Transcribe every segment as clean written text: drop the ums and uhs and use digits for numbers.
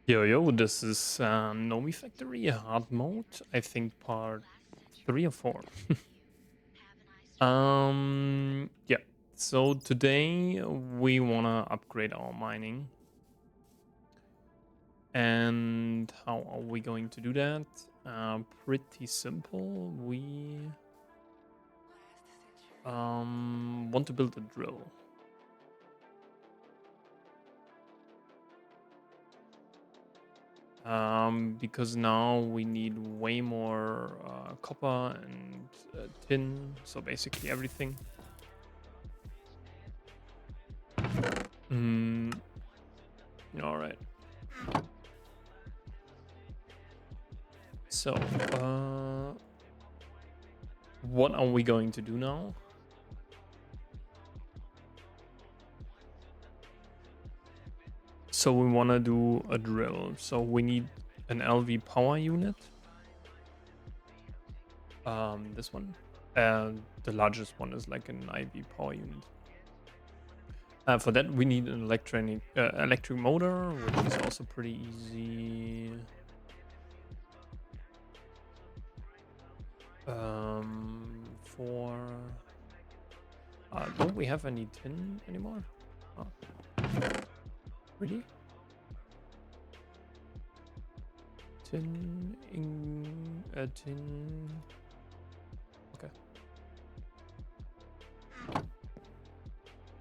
Yo, this is Nomifactory hard mode. I think part 3 or 4. Yeah. So today we wanna upgrade our mining, and how are we going to do that? Pretty simple. We want to build a drill. Because now we need way more copper and tin, so basically everything. Mm, all right. So, what are we going to do now? So we want to do a drill. So we need an LV power unit. This one. The largest one is like an IV power unit. For that, we need an electric motor, which is also pretty easy. For don't we have any tin anymore? Oh, really? Tin. Okay.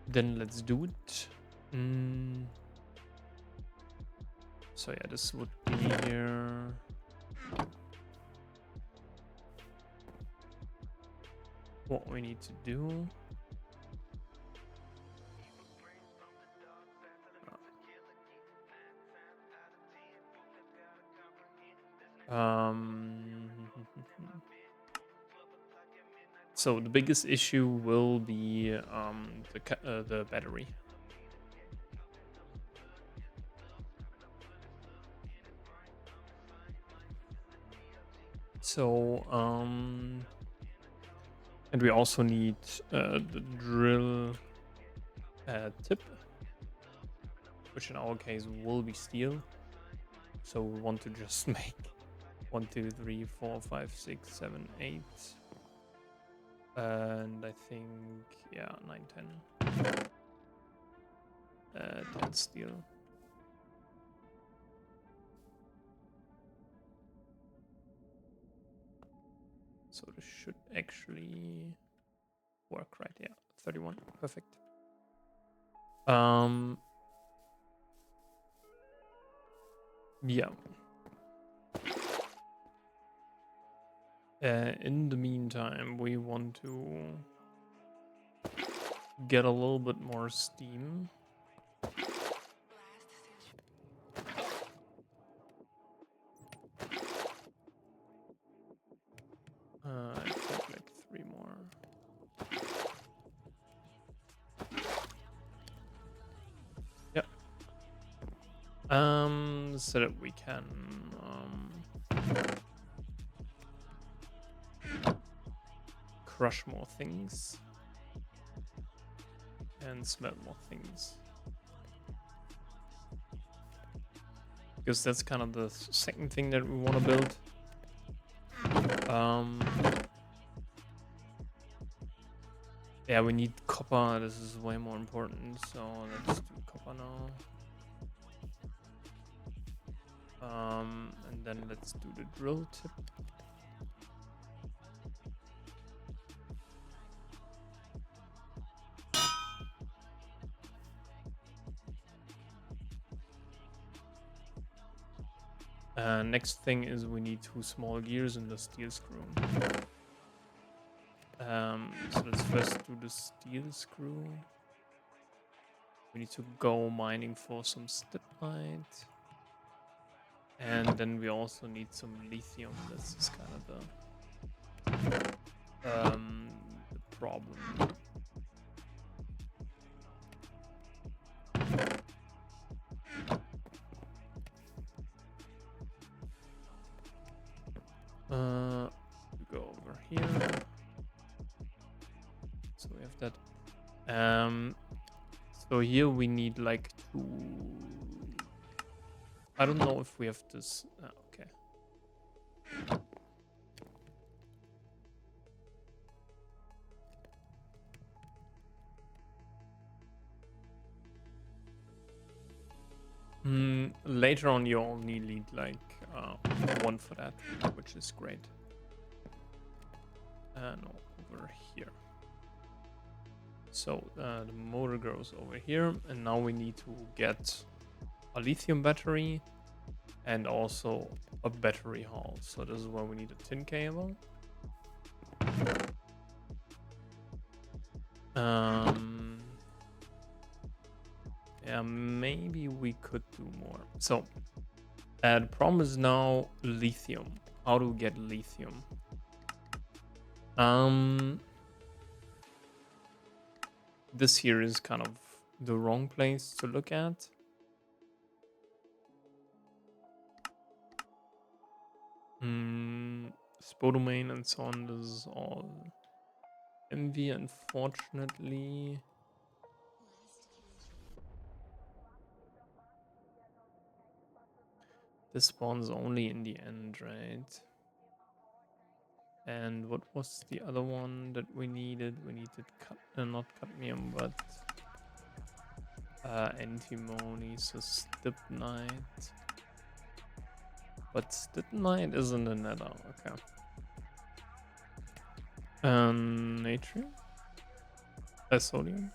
Then let's do it. So yeah, this would be here. What we need to do. So the biggest issue will be the battery. So and we also need the drill tip, which in our case will be steel. So we want to just make 1, 2, 3, 4, 5, 6, 7, 8. And I think, yeah, 9, 10. 10 steel. So this should actually work, right? Yeah, 31. Perfect. Yeah. In the meantime, we want to get a little bit more steam. I think like 3 more. Yeah. So that we can crush more things and smelt more things. Because that's kind of the second thing that we want to build. Yeah, we need copper. This is way more important. So let's do copper now. And then let's do the drill tip. Next thing is we need 2 small gears in the steel screw. So let's first do the steel screw. We need to go mining for some stibnite. And then we also need some lithium. This is kind of the problem. Go over here. So we have that. So here we need like 2 I don't know if we have this. Okay. Later on, you only need like one for that, which is great. No, over here. So the motor goes over here, and now we need to get a lithium battery and also a battery hull. So this is where we need a tin cable. Yeah, maybe we could do more. So the problem is now lithium. How to get lithium? This here is kind of the wrong place to look at. Spodumane and so on, this is all envy, unfortunately. This spawns only in the end, right? And what was the other one that we needed? We needed not cadmium, but antimony, so stibnite. But stibnite isn't a nether, okay. Natrium? Sodium?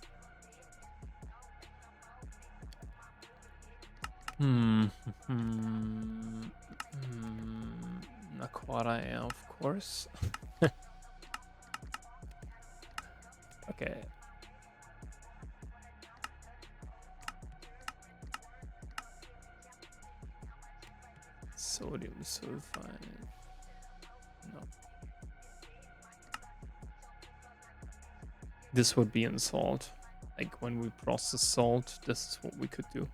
Aquara air, of course. Okay. Sodium sulfide. No. This would be in salt. Like when we process salt, this is what we could do.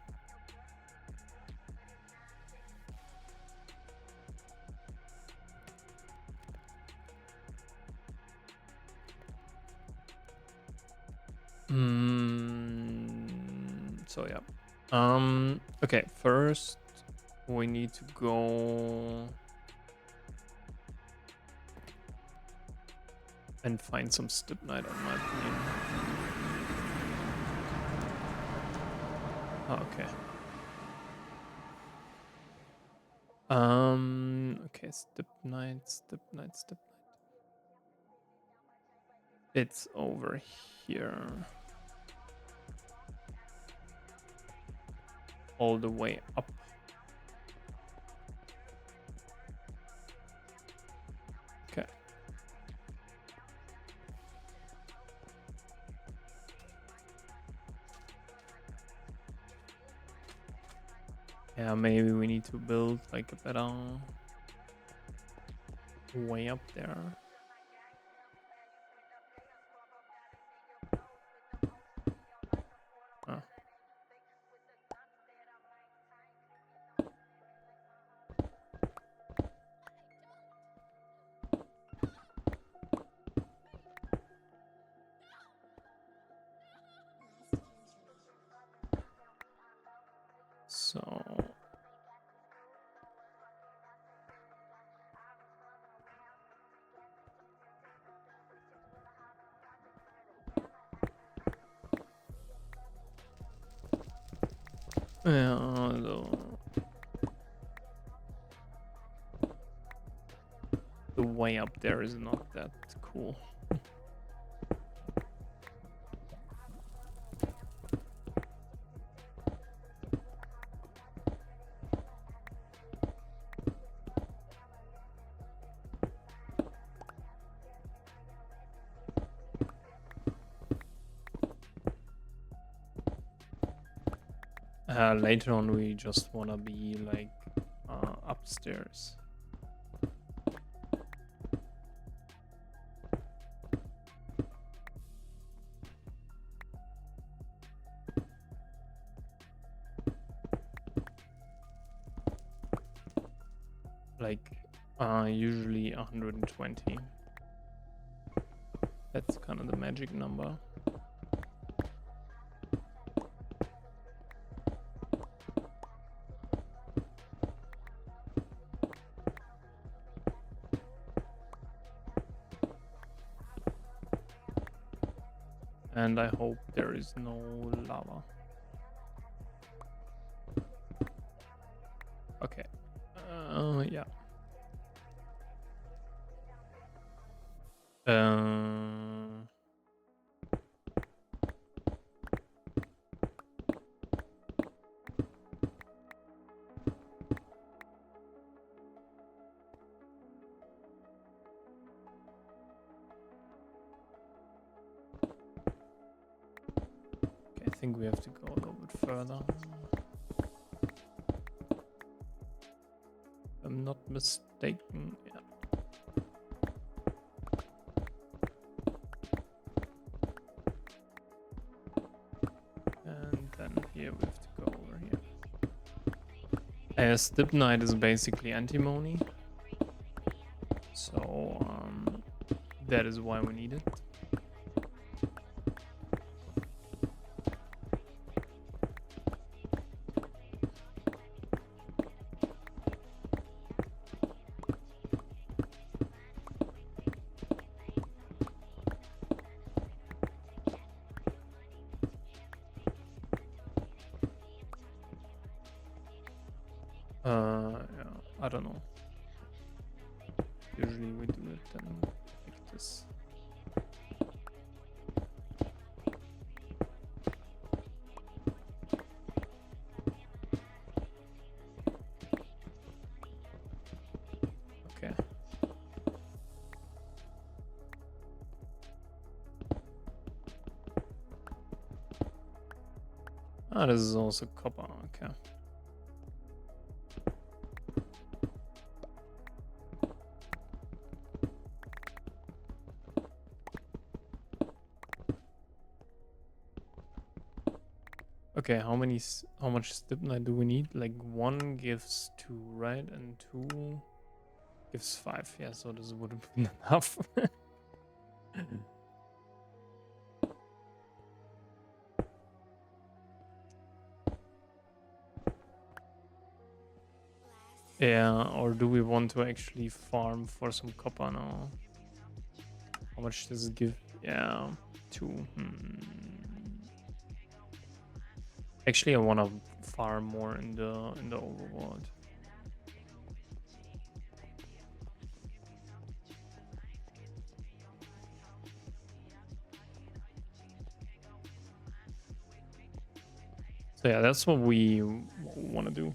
So yeah. Okay, first we need to go and find some stibnite on my opinion. Oh, okay. Okay, stibnite. It's over here. All the way up. Okay. Yeah, maybe we need to build like a better way up there. Oh. So yeah, the way up there is not that cool. Later on, we just want to be like upstairs. Like usually 120. That's kind of the magic number. And I hope there is no lava. Okay. Yeah. Okay, I think we have to go a little bit further. If I'm not mistaken. Yeah. And then here we have to go over here. Stibnite is basically antimony. So that is why we need it. Yeah, I don't know. Usually we do it then like this. Okay. Ah, this is also copper. Okay. Okay, how much stibnite do we need? Like 1 gives 2, right? And 2 gives 5. Yeah, so this would have been enough. Yeah, or do we want to actually farm for some copper now? How much does it give? Yeah, 2. Actually, I want to farm more in the overworld. So yeah, that's what we want to do.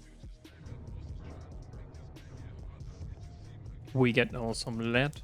We get now some lead.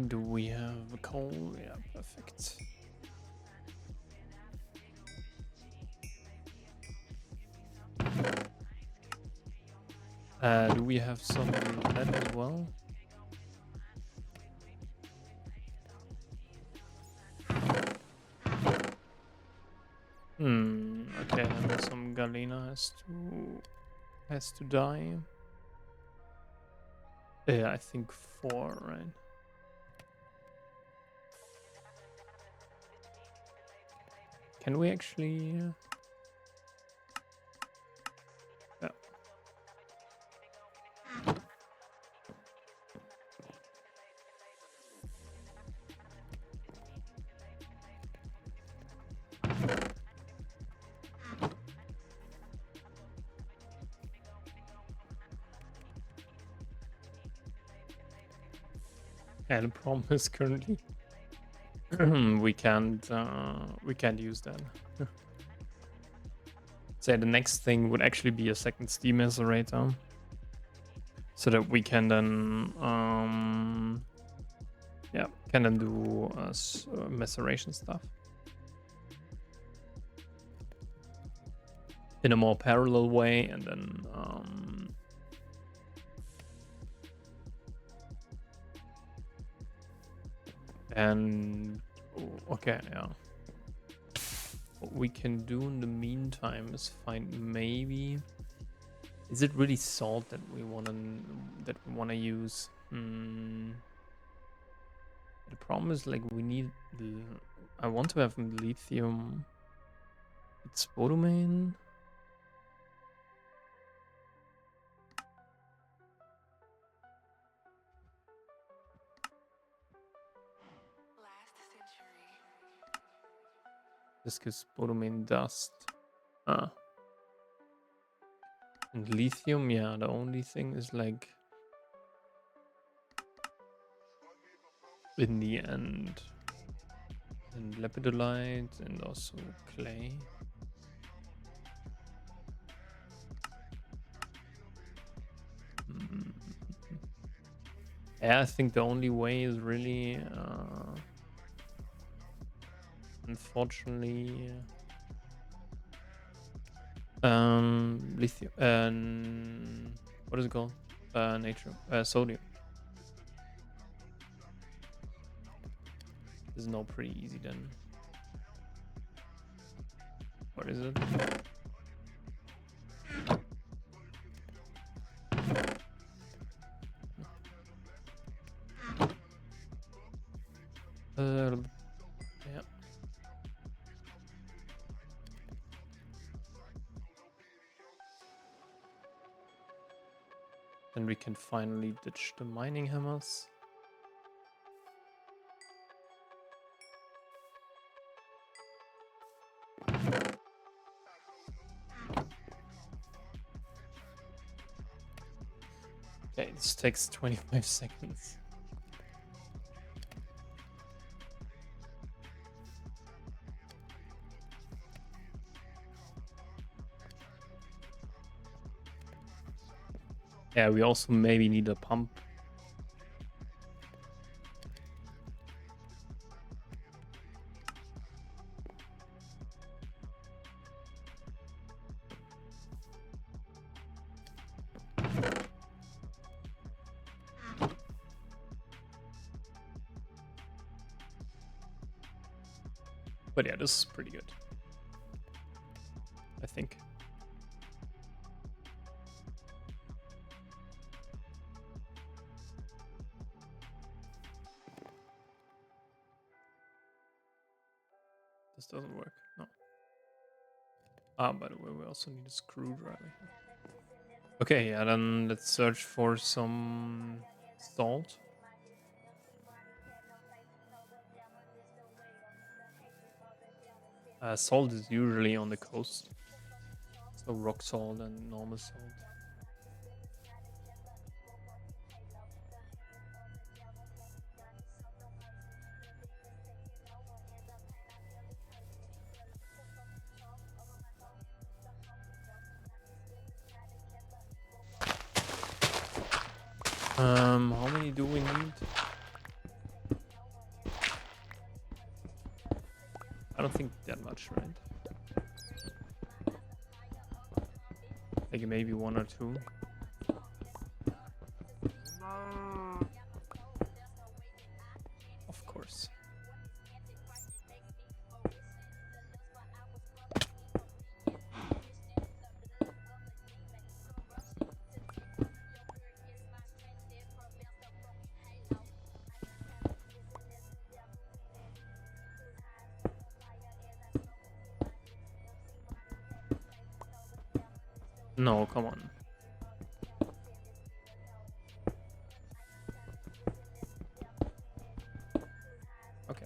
Do we have coal? Yeah, perfect. Do we have some lead as well? Okay, then some galena has to die. Yeah, I think 4, right? Can we actually? Yeah. And the problem is currently we can't use that. So the next thing would actually be a second steam macerator, so that we can then do maceration stuff in a more parallel way, and then okay, yeah. What we can do in the meantime is find maybe. Is it really salt that we wanna use? The problem is like we need. I want to have lithium. It's spodumene. This gives spodumene dust. Ah. And lithium, yeah, the only thing is like in the end. And lepidolite and also clay. Yeah, I think the only way is really unfortunately lithium, what is it called? Natrium, sodium. This is not pretty easy then. What is it? Yeah. Then we can finally ditch the mining hammers. Okay, this takes 25 seconds. Yeah, we also maybe need a pump. But yeah, this is pretty good, I think. This doesn't work, no. Ah, by the way, we also need a screwdriver. Okay, yeah, then let's search for some salt. Salt is usually on the coast. So rock salt and normal salt. How many do we need? I don't think that much, right? Like maybe one or two. Of course. No, come on. Okay.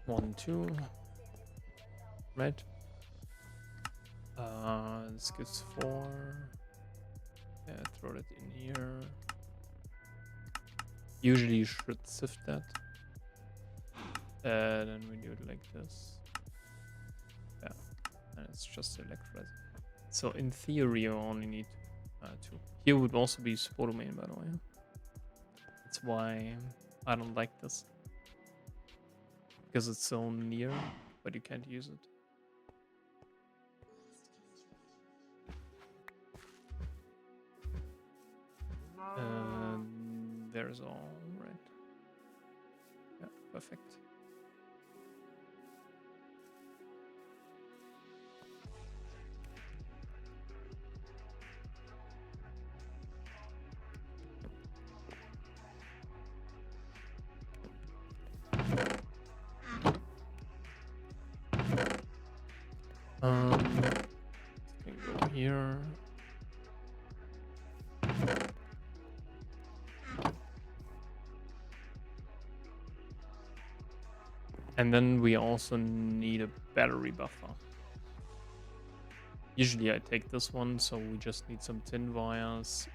One, two. Right. This gives 4. Yeah, throw it in here. Usually you should sift that. Then we do it like this. Yeah, and it's just electrolyzer. So in theory, you only need 2. Here would also be spodumene, by the way. That's why I don't like this. Because it's so near, but you can't use it. there's all right. Yeah, perfect. Can go here. And then we also need a battery buffer. Usually I take this one, so we just need some tin wires,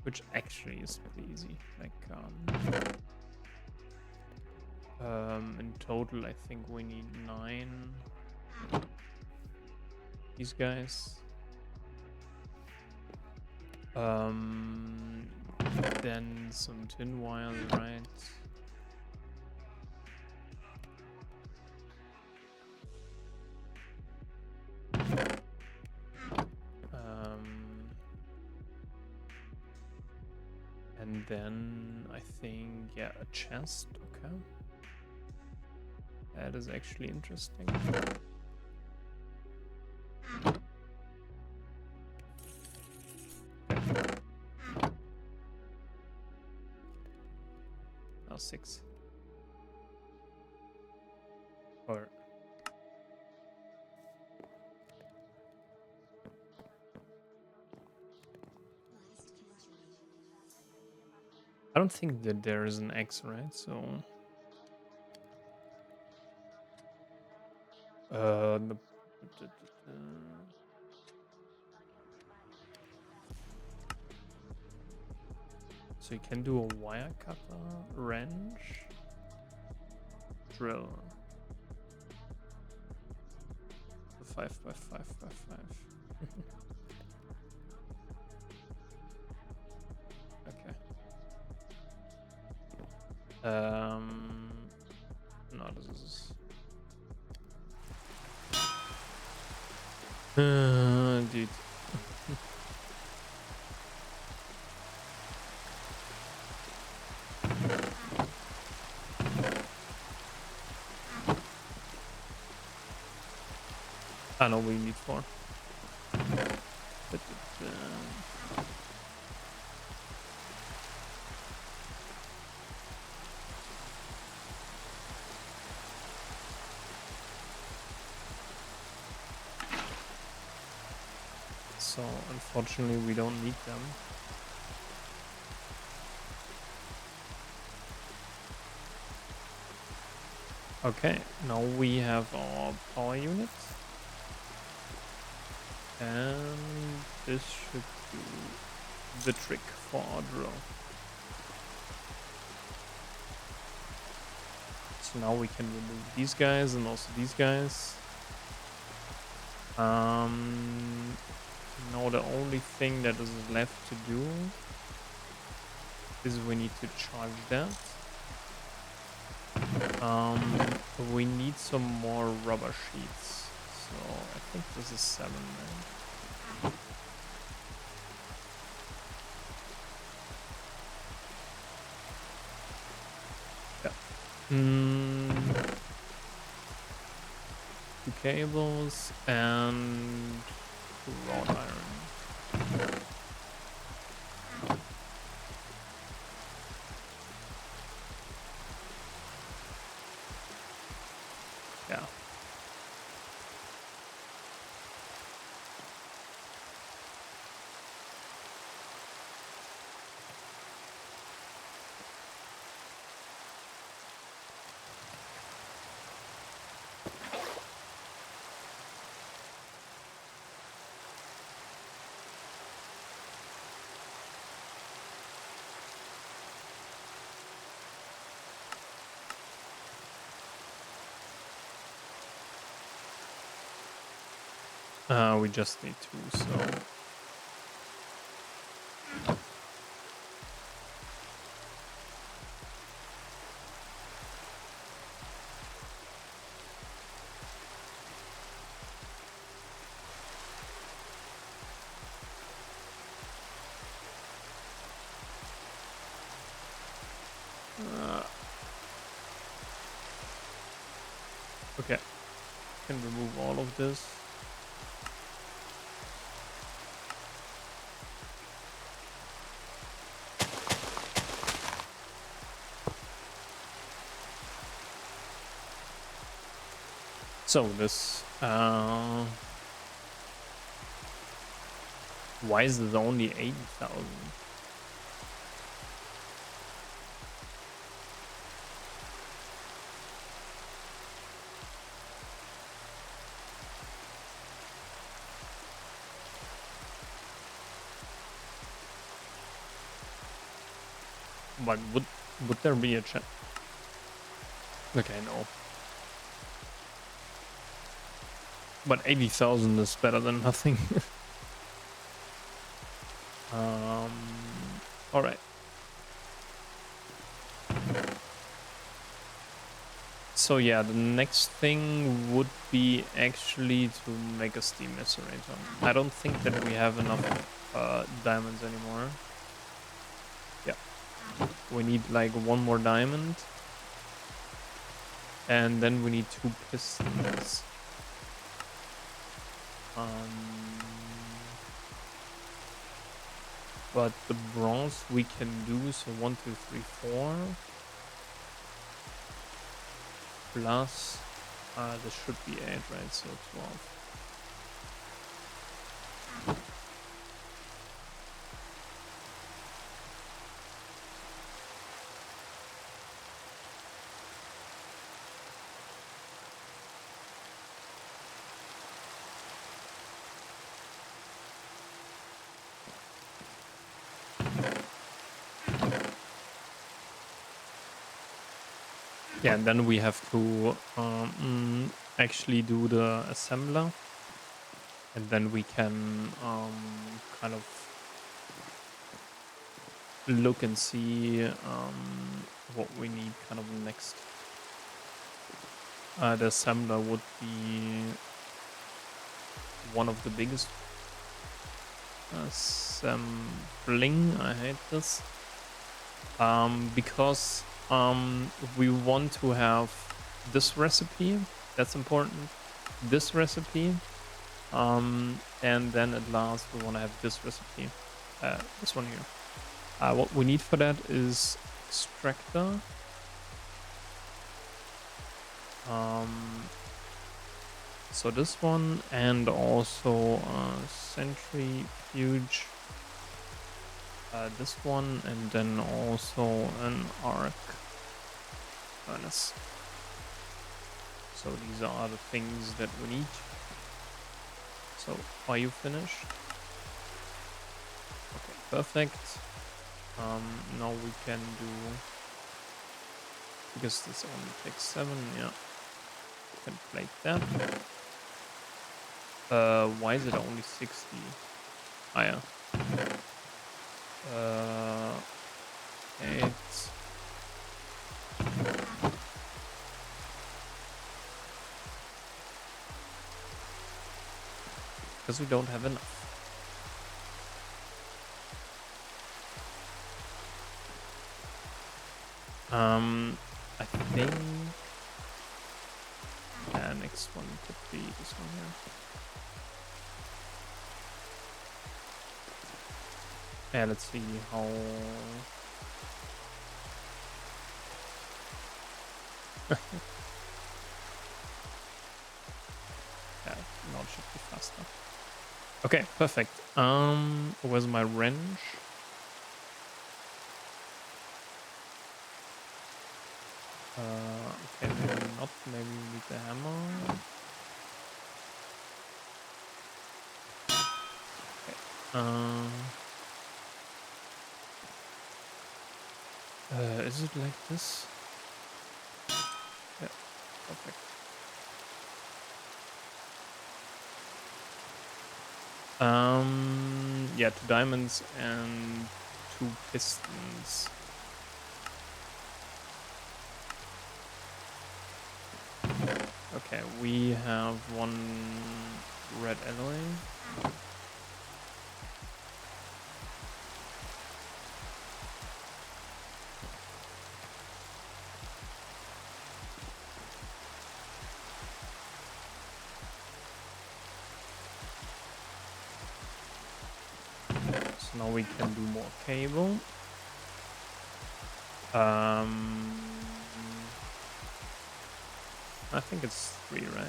which actually is pretty easy. Like, in total, I think we need 9. These guys. Then some tin wires, right? And then I think, yeah, a chest. Okay. That is actually interesting. Now 6. Or I don't think that there is an X, right? So so you can do a wire cutter, wrench, drill. 5x5x5. Okay. No, this is dude. I know we need 4. But so unfortunately we don't need them. Okay, now we have our power unit. And this should do the trick for our drill. So now we can remove these guys and also these guys. Now the only thing that is left to do is we need to charge that. We need some more rubber sheets. So I think this is 7, right? Yeah. 2 cables and wrought iron. Yeah. We just need 2, so Okay, can remove all of this. So this, why is it only 80,000? But would there be a chance? Okay, no. But 80,000 is better than nothing. All right. So yeah, the next thing would be actually to make a steam macerator. I don't think that we have enough diamonds anymore. Yeah, we need like one more diamond, and then we need 2 pistons. But the bronze we can do, so 1, 2, 3, 4. Plus, this should be 8, right? So 12. Yeah, and then we have to actually do the assembler, and then we can kind of look and see what we need kind of next. The assembler would be one of the biggest. Assembling, I hate this. Because we want to have this recipe, that's important, this recipe, and then at last we want to have this recipe, this one here. What we need for that is extractor, so this one, and also centrifuge, this one, and then also an arc furnace. So these are the things that we need. So are you finished? Okay, perfect. Now we can do, because this only takes 7, yeah, we can plate that. Why is it only 60? Ah, yeah. It's because we don't have enough. I think next one could be this one here. Yeah, let's see how. Yeah, now it should be faster. Okay, perfect. Where's my wrench? Okay, maybe not. Maybe we need the hammer. Okay. Is it like this? Yeah, perfect. Yeah, 2 diamonds and 2 pistons. Okay, we have 1 red alloy. so now we can do more cable. I think it's 3, right?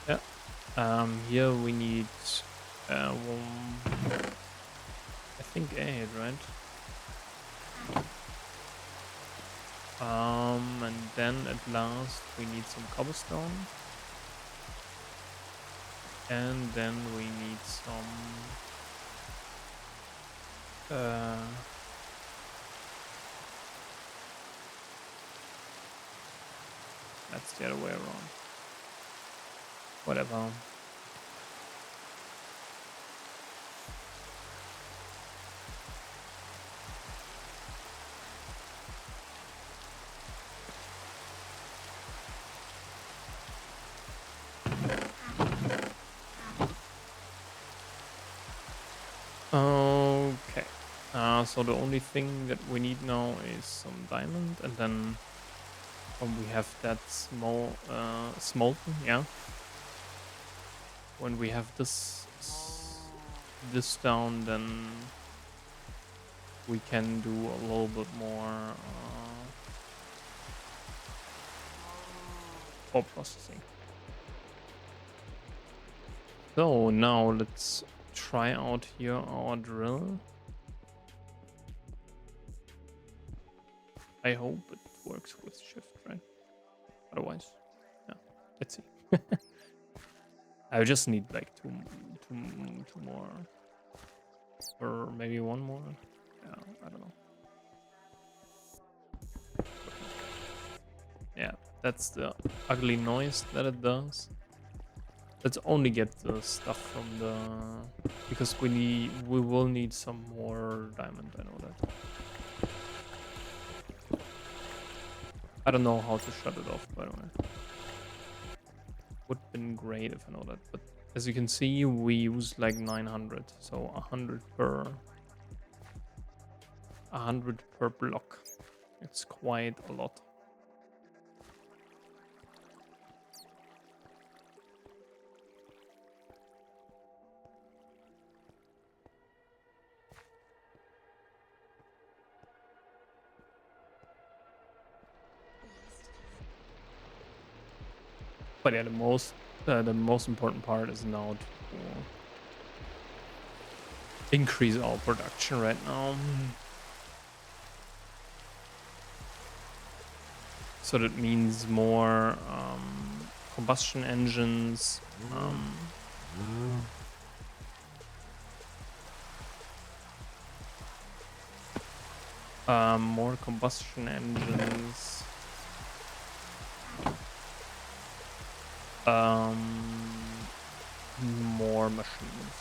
Yeah. Here we need I think 8, right? And then at last we need some cobblestone. And then we need some that's the other way around. Whatever. Okay. So the only thing that we need now is some diamond, and then when we have that small smolten, yeah. When we have this down, then we can do a little bit more ore processing. So now let's try out here our drill. I hope it works with shift, right? Otherwise, yeah, let's see. I just need like two more, or maybe one more. Yeah, I don't know. Yeah, that's the ugly noise that it does. Let's only get the stuff from the, because we will need some more diamond. I know that. I don't know how to shut it off, by the way. Would have been great if I know that, but as you can see, we use like 900, so 100 per block. It's quite a lot. But yeah, the most important part is now to increase our production right now. So that means more combustion engines. More combustion engines. More machines.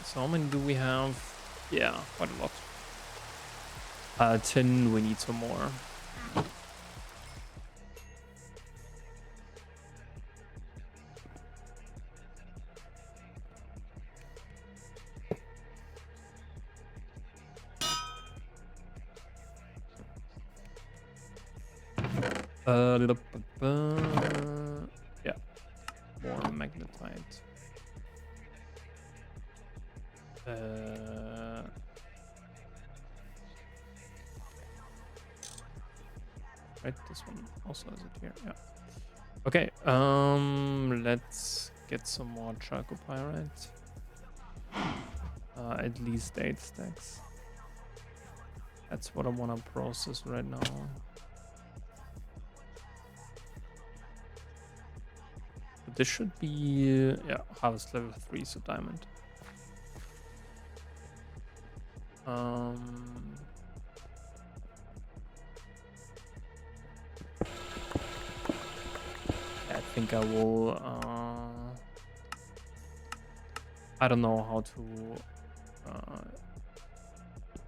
So how many do we have? Yeah, quite a lot. Tin, we need some more. Yeah, more magnetite. Right, this one also has it here. Yeah. Okay. Let's get some more chalcopyrite. At least 8 stacks. That's what I want to process right now. But this should be yeah, harvest level 3, so diamond. I think I will. I don't know how to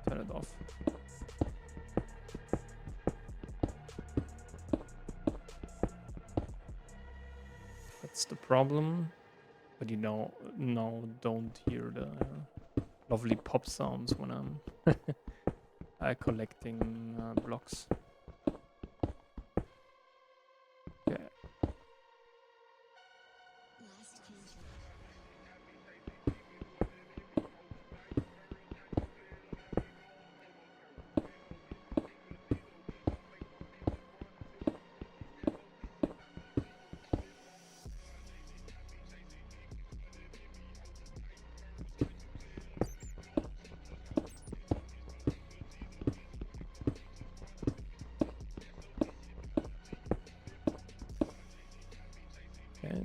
turn it off. That's the problem. But you know, no, don't hear the lovely pop sounds when I'm collecting blocks. Okay.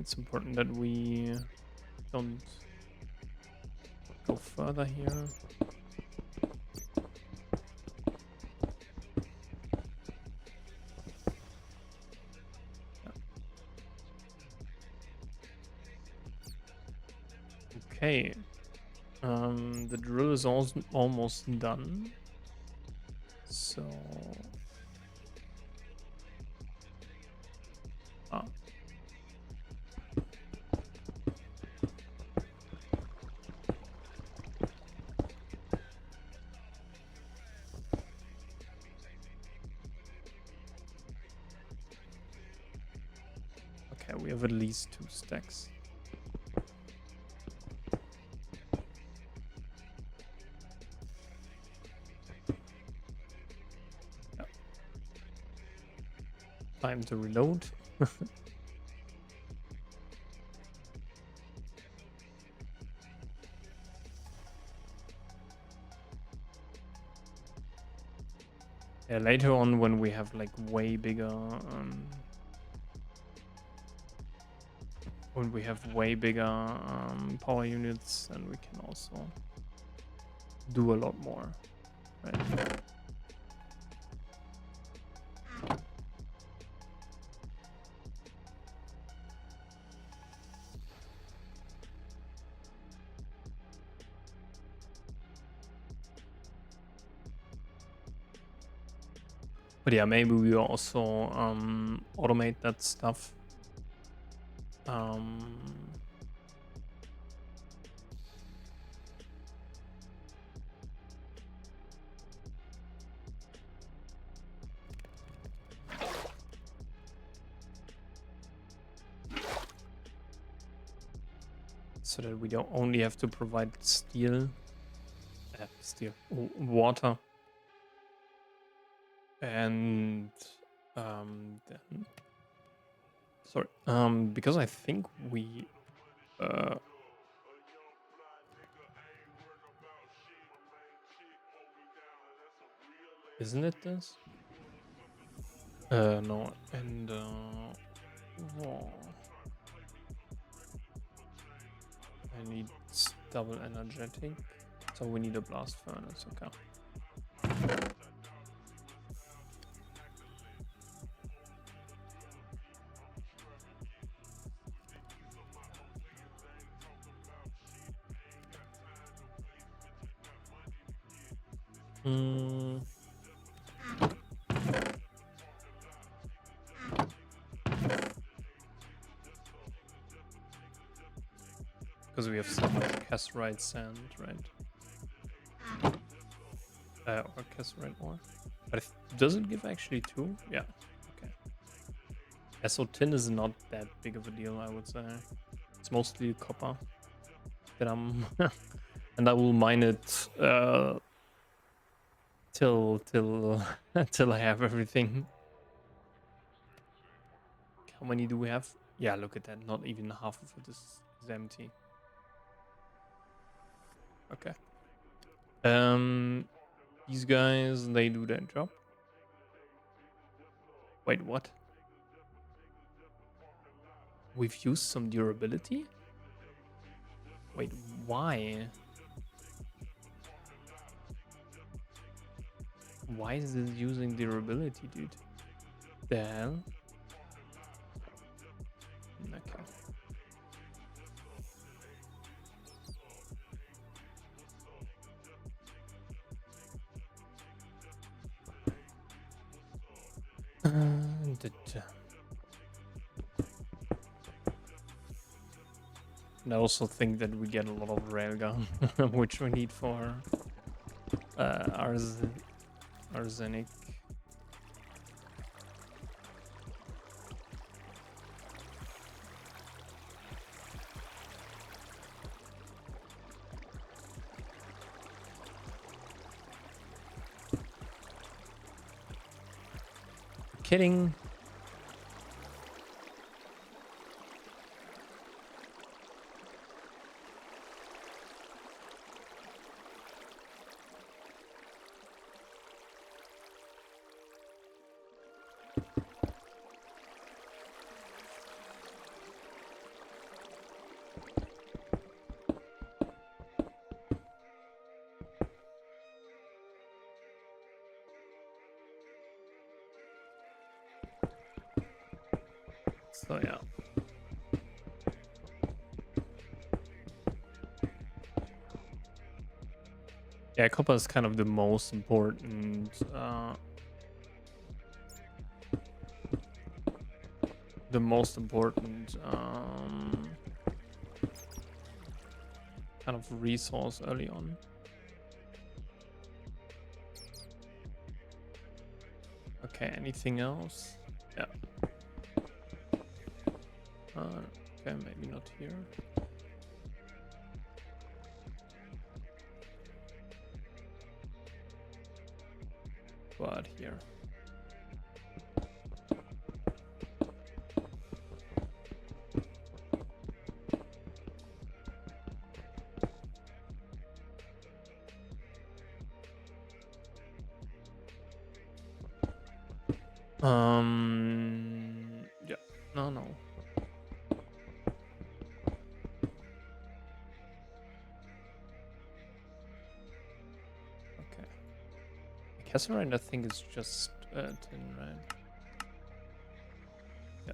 it's important that we don't go further here. Okay. The drill is almost done. So... Ah. Okay, we have at least 2 stacks. Yeah. Time to reload. Yeah, later on when we have like way bigger power units, then we can also do a lot more, right? But yeah, maybe we also automate that stuff. So that we don't only have to provide water, and then, sorry, because I think we isn't it this? No, and wow. I need double energetic, so we need a blast furnace. Okay. Because we have so much cassiterite sand, right? Or cassiterite ore. But does it give actually 2? Yeah. Okay. Yeah, so tin is not that big of a deal, I would say. It's mostly copper that I'm, and I will mine it till till I have everything. How many do we have? Yeah, look at that. Not even half of it is empty. Okay. These guys, they do their job. Wait, what? We've used some durability? Wait, why? Why is this using durability, dude? The hell? Okay. And I also think that we get a lot of railgun, which we need for arsenic. Kidding. So yeah. Yeah, copper is kind of the most important kind of resource early on. Okay, anything else? Yeah. Okay, maybe not here. But here. Yeah. No. Okay. Casserine, I think, is just tin, right? Yeah.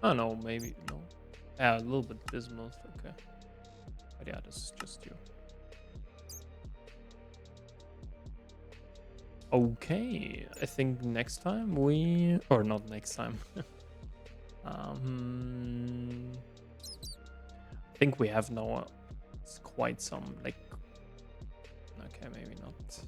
Oh, no, maybe, no. Yeah, a little bit bismuth, okay. But yeah, this is just you. Okay, I think next time we... Or not next time. I think we have now quite some, like... Okay, maybe not.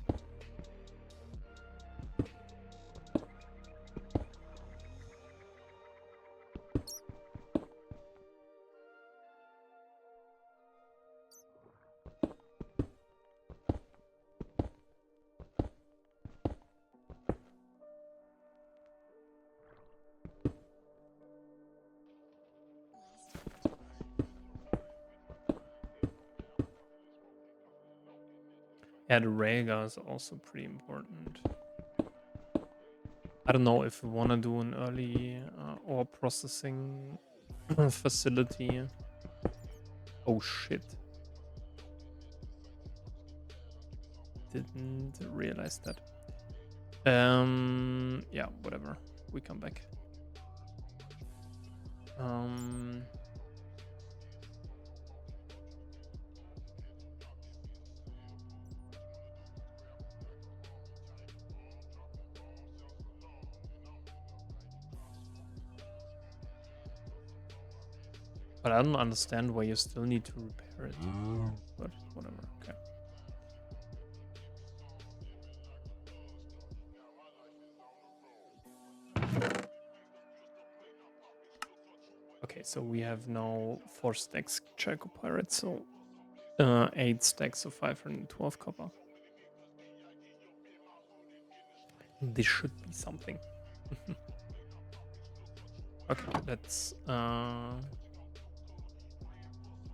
Yeah, the Rhaegar is also pretty important. I don't know if we want to do an early ore processing facility. Oh shit. Didn't realize that. Yeah, whatever. We come back. But I don't understand why you still need to repair it. But whatever, okay. Okay, so we have now 4 stacks Chaco Pirate, so 8 stacks of 512 copper. This should be something. Okay, let's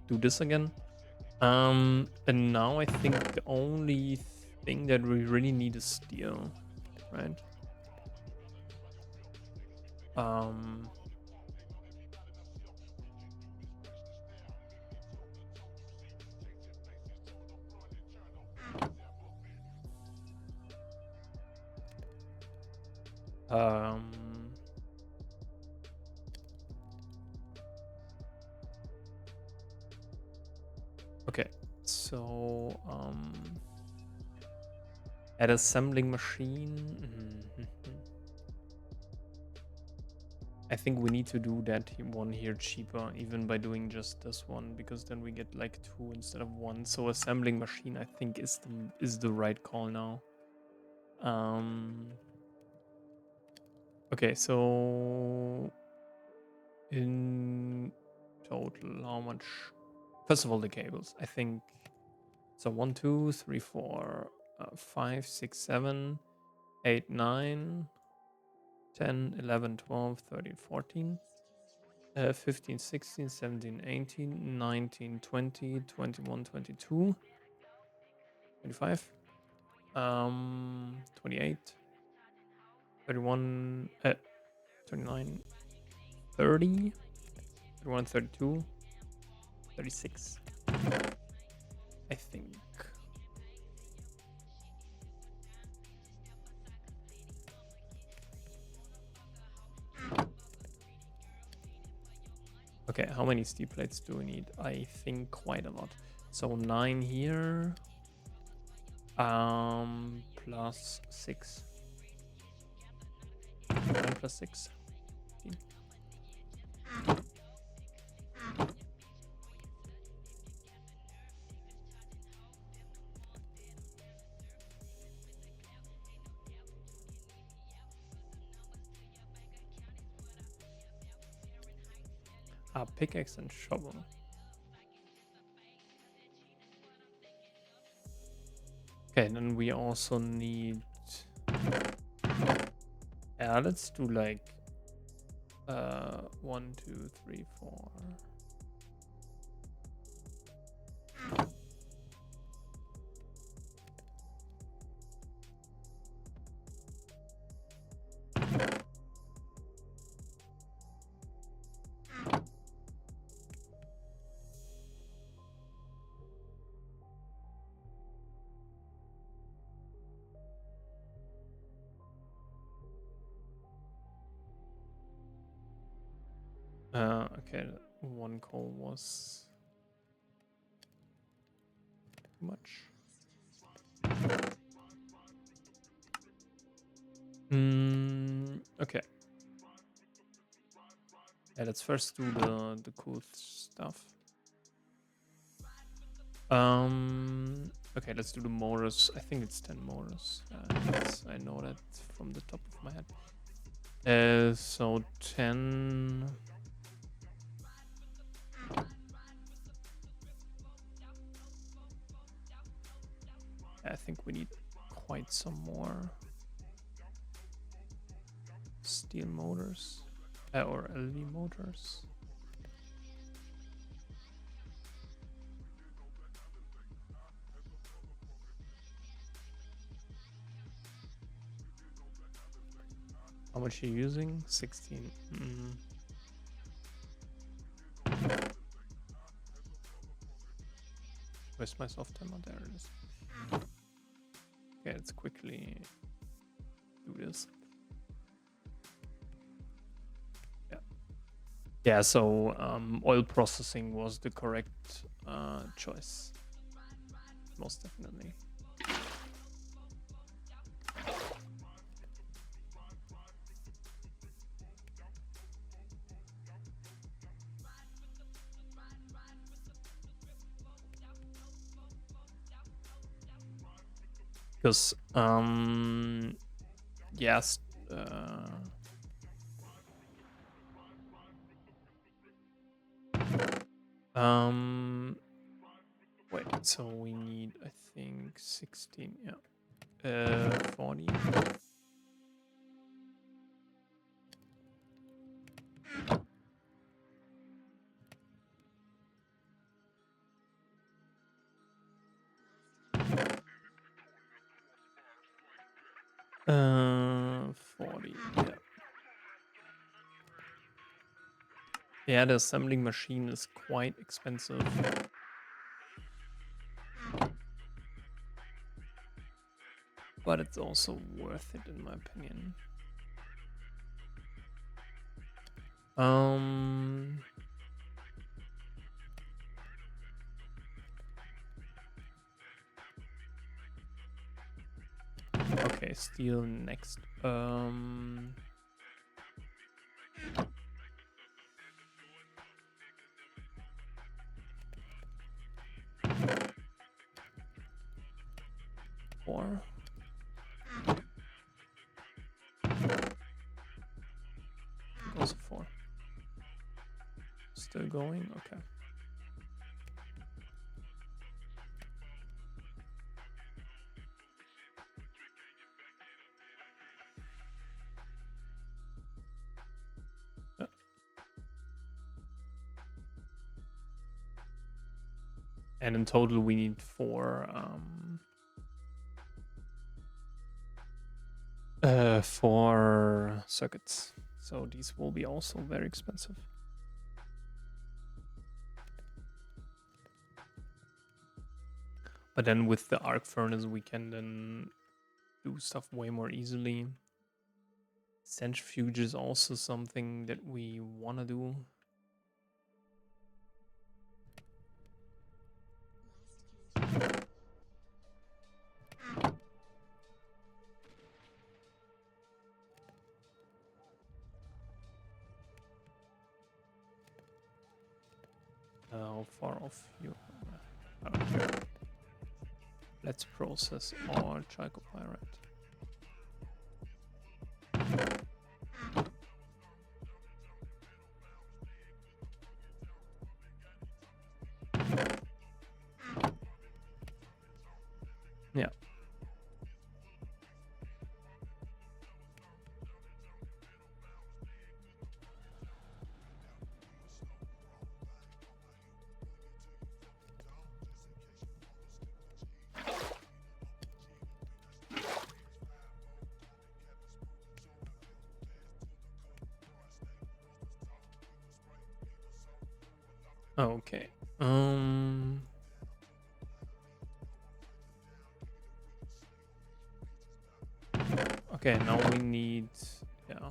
do this again. And now I think the only thing that we really need is steel, right? Okay, so add assembling machine. I think we need to do that one here cheaper, even by doing just this one, because then we get like 2 instead of 1. So assembling machine, I think, is the right call now. Okay, so in total, how much? First of all, the cables. I think so. 1, 2, 3, 4, 5, 6, 7, 8, 9, 10, 11, 12, 13, 14. 15, 16, 17, 18, 19, 20, 21, 22, 25, 28, 31, 29, 30, 31, 32, 36, I think. Okay, how many steel plates do we need? I think quite a lot. So 9 here. Plus 6. 9 plus 6. 15. Pickaxe and shovel. Okay, then we also need. Yeah, let's do like 1, 2, 3, 4. Okay, 1 coal was too much. Okay. Yeah, let's first do the cool stuff. Okay, let's do the motors. I think it's 10 motors. Yes, I know that from the top of my head. So 10. I think we need quite some more steel motors or LV motors. How much are you using? 16. Where's my soft timer? There it is. Okay, let's quickly do this. Yeah. Yeah, so oil processing was the correct choice. Most definitely. Because yes, wait, so we need, I think, 16, yeah, 40. Uh, 40, yeah. Yeah, the assembling machine is quite expensive. But it's also worth it in my opinion. Okay, steel next. 4. Also 4. Still going? Okay. Yeah. And in total we need 4 circuits. So these will be also very expensive. But then with the arc furnace we can then do stuff way more easily. Centrifuge is also something that we want to do. how far off you are. I don't care. Let's process all chalcopyrite. Yeah. Okay. Okay, now we need, yeah.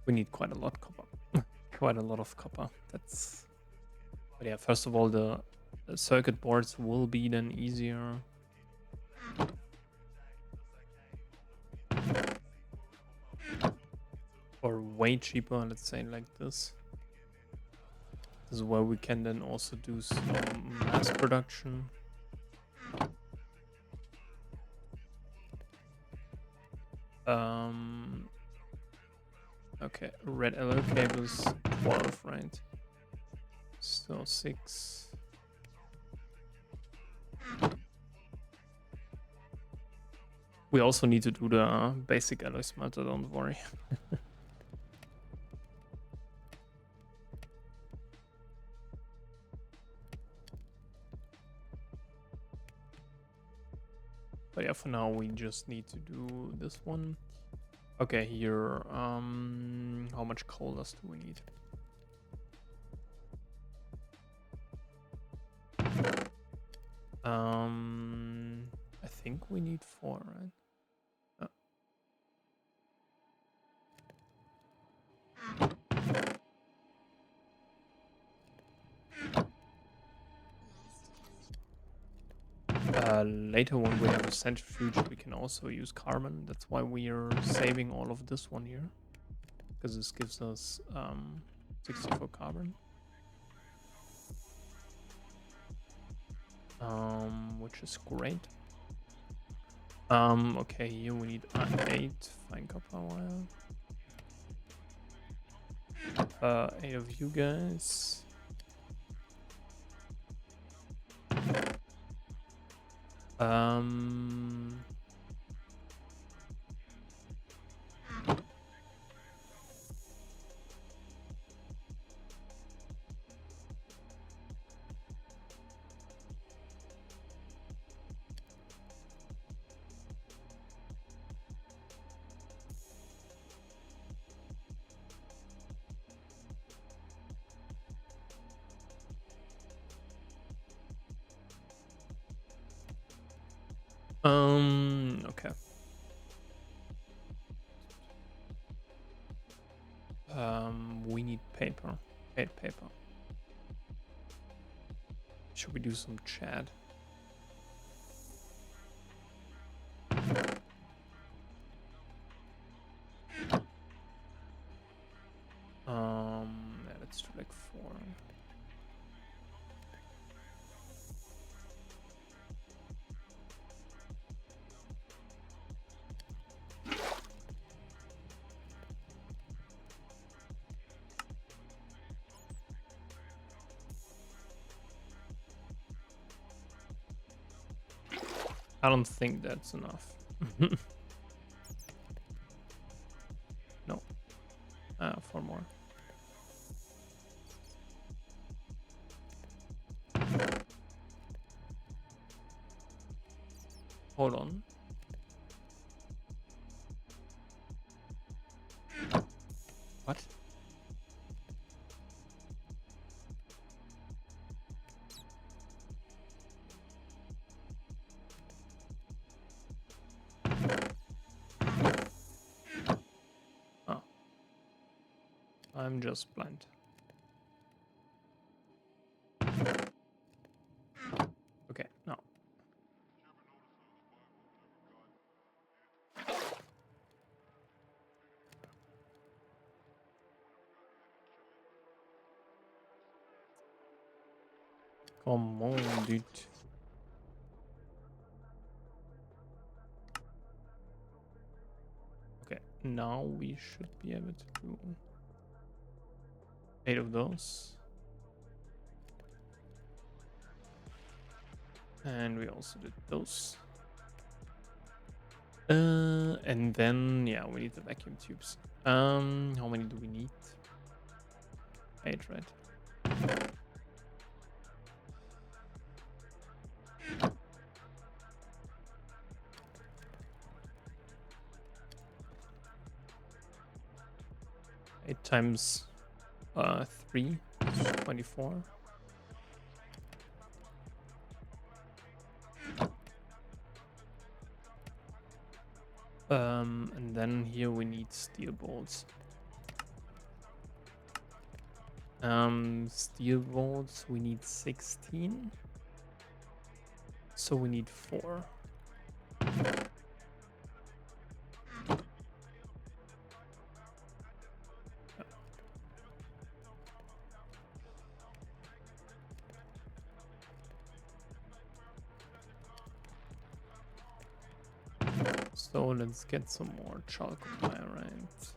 We need quite a lot copper. Quite a lot of copper. That's, but yeah, first of all, the circuit boards will be then easier. Or way cheaper, let's say like this. This is where we can then also do some mass production. Okay, red alloy cables 12, right? So 6. We also need to do the basic alloy smelter, don't worry. But yeah, for now we just need to do this one. Okay, here, how much coal dust do we need? I think we need 4, right? Later when we have a centrifuge, we can also use carbon. That's why we are saving all of this one here, because this gives us 64 carbon. Which is great. Okay, here we need 8 fine copper wire. 8 of you guys. Okay. We need paper. 8 paper. Should we do some chat? Yeah, let's do like 4. I don't think that's enough. No. 4 more. Hold on. What? Oh. I'm just blind. Okay, now. Come on, dude. Okay, now we should be able to do 8 of those. And we also did those. And then, yeah, we need the vacuum tubes. How many do we need? 8, right? Eight times 3, 24. And then here we need steel bolts. Steel bolts, we need 16. So we need 4. So let's get some more charcoal pyrite.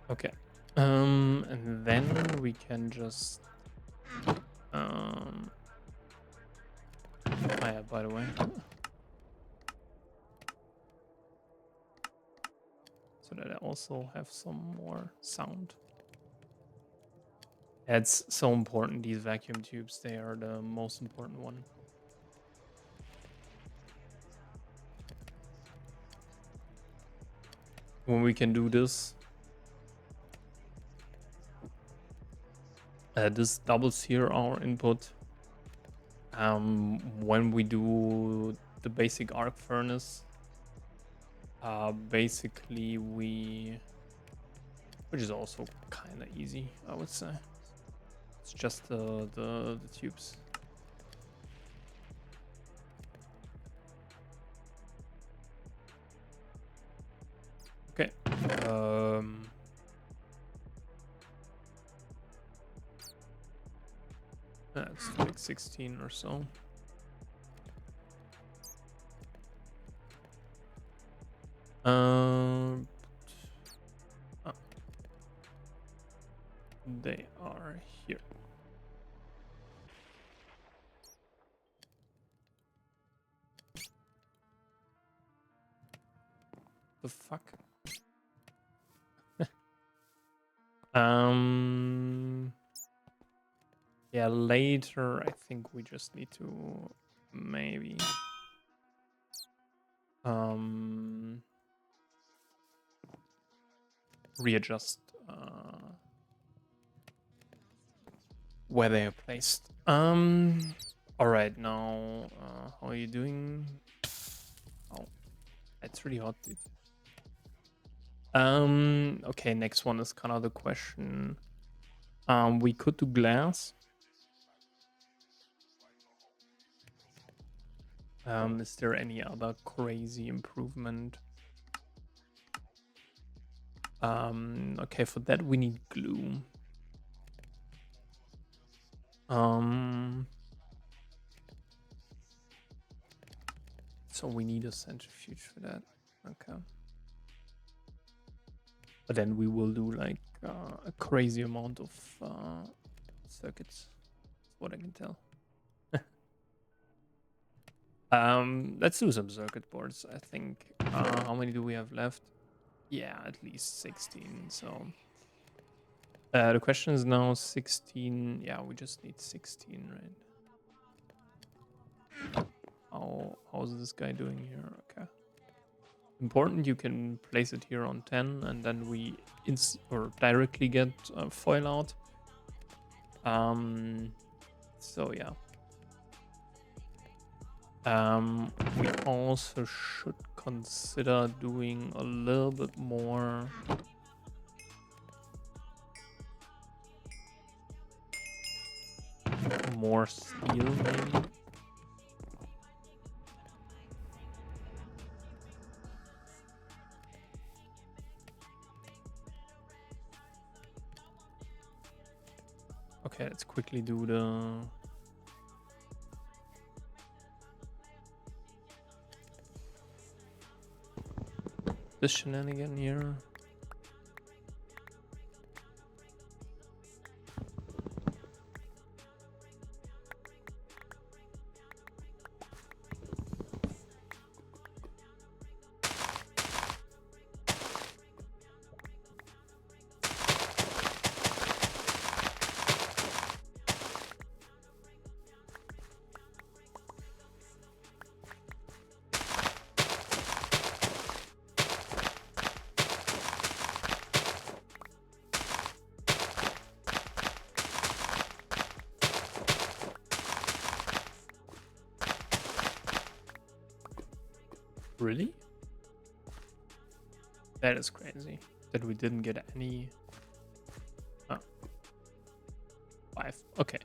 Okay. And then we can just yeah, by the way. So that I also have some more sound. It's so important, these vacuum tubes, they are the most important one. When we can do this, this doubles here our input. When we do the basic arc furnace, basically which is also kind of easy, I would say. It's just the tubes. Okay. That's like 16 or so. They are here. The fuck? Yeah, later I think we just need to maybe readjust where they are placed. All right, now how are you doing? Oh, it's really hot, dude. Okay, next one is kind of the question. We could do glass. Is there any other crazy improvement? Okay, for that we need glue. So we need a centrifuge for that. Okay. But then we will do like a crazy amount of circuits. That's what I can tell. Let's do some circuit boards, I think. How many do we have left? Yeah, at least 16. So the question is now 16. Yeah, we just need 16, right? How's this guy doing here? Okay. Important, you can place it here on 10, and then we directly get foil out. So yeah. We also should consider doing a little bit more. More steel, maybe. Okay, let's quickly do this shenanigan here. Really? That is crazy. That we didn't get any. Oh. 5. Okay.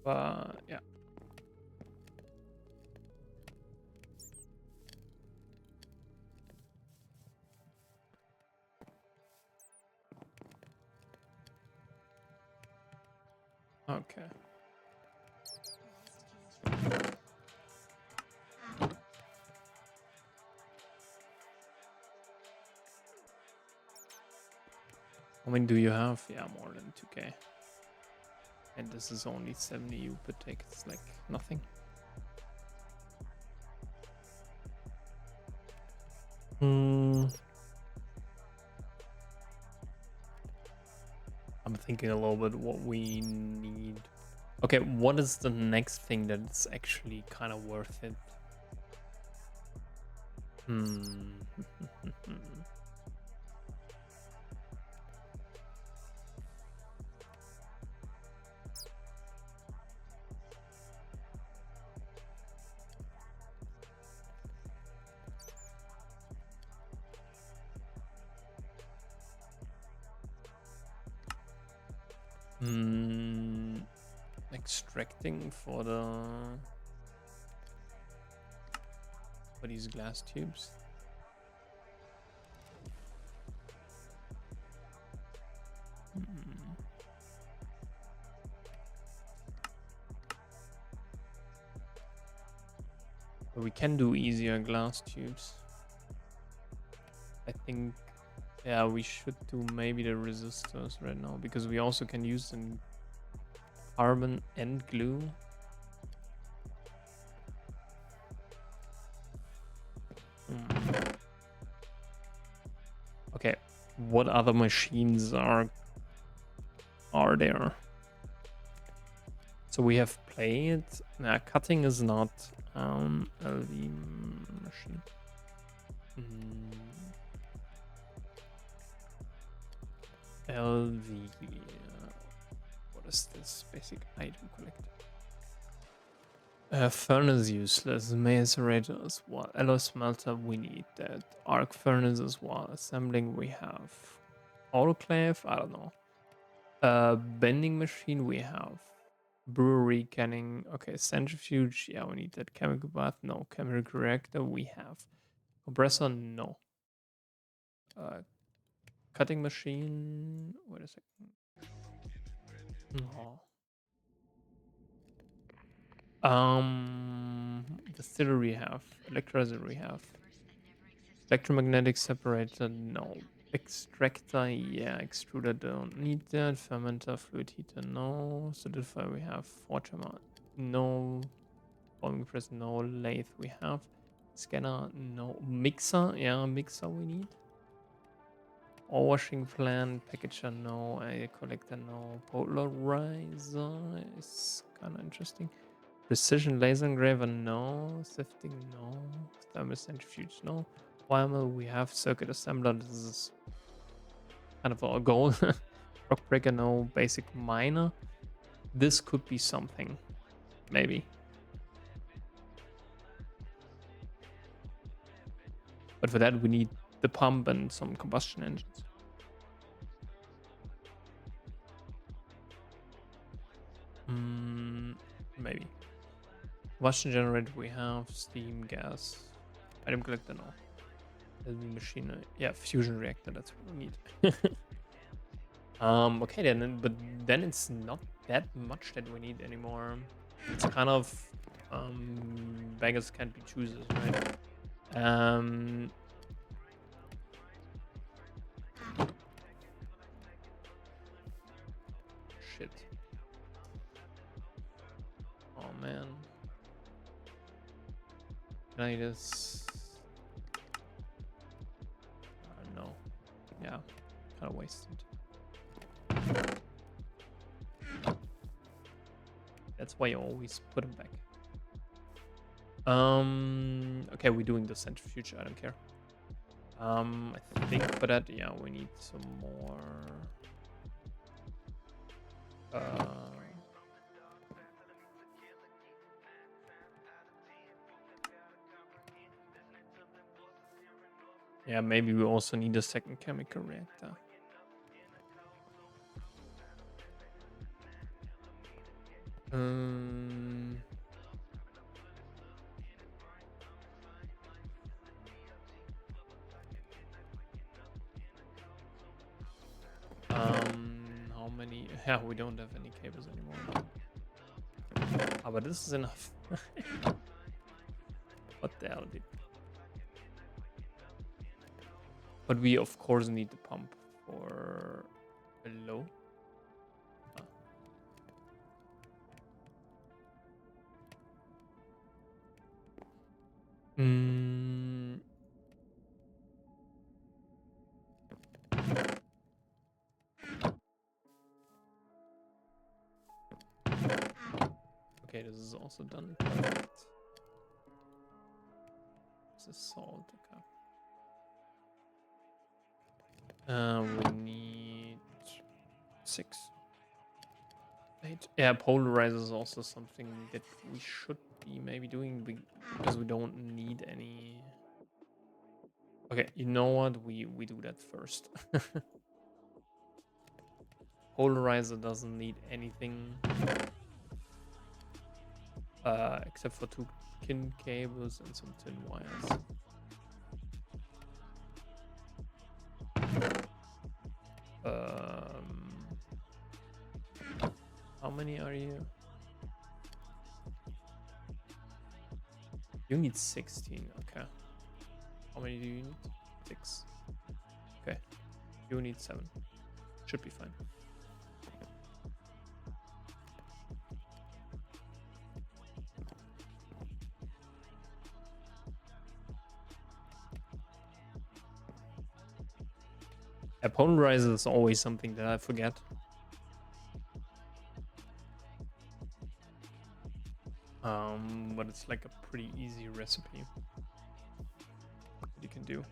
But yeah. Okay. How many do you have? Yeah, more than 2k. And this is only 70 EU per take. It's like nothing. I'm thinking a little bit what we need. Okay, what is the next thing that's actually kind of worth it? Extracting for these glass tubes. But we can do easier glass tubes. I think, yeah, we should do maybe the resistors right now because we also can use them carbon and glue. Okay, what other machines are there? So we have played. Nah, cutting is not LV machine. LV. What is this? Basic item collector. Furnace useless. Macerator as well. Alloy smelter we need that. Arc furnace as well. Assembling we have. Autoclave, I don't know. Bending machine we have. Brewery canning. Okay, centrifuge. Yeah, we need that. Chemical bath. No. Chemical reactor we have. Compressor. No. Cutting machine. Wait a second. No. Distillery have. Electrolyzer we have. Electromagnetic separator. No. Extractor. Yeah. Extruder. Don't need that. Fermenter. Fluid heater. No. Solidifier we have. Fortimer. No. Forming press. No. Lathe we have. Scanner. No. Mixer. Yeah. Mixer we need. Ore washing plant, packager, no. A collector, no. Polarizer is kind of interesting. Precision laser engraver, no. Sifting, no. Thermal centrifuge, no. Wire mill, we have. Circuit assembler, this is kind of our goal. Rock breaker, no. Basic miner, This could be something, maybe. But for that, we need the pump and some combustion engines. Maybe. Combustion generator, we have steam, gas, item collector, no. LV machine, yeah, fusion reactor, that's what we need. Okay, then, but then it's not that much that we need anymore. It's kind of, beggars can't be choosers, right? Shit. Oh man. Can I just? No. Yeah, kind of wasted. That's why you always put them back. Okay, we're doing the centrifuge. I don't care. I think for that, yeah, we need some more. Yeah, maybe we also need a second chemical reactor. How many? Yeah, we don't have any cables anymore. Oh, but this is enough. What the hell, dude? But we of course need the pump for below. Okay, this is also done. Perfect. This is salt. Okay. We need 6. 8. Yeah, polarizer is also something that we should be maybe doing because we don't need any. Okay, you know what? We do that first. Polarizer doesn't need anything except for 2 tin cables and some tin wires. How many are you? You need 16. Okay. How many do you need? 6. Okay. You need 7. Should be fine. Yeah, polarizer is always something that I forget. But it's like a pretty easy recipe that you can do.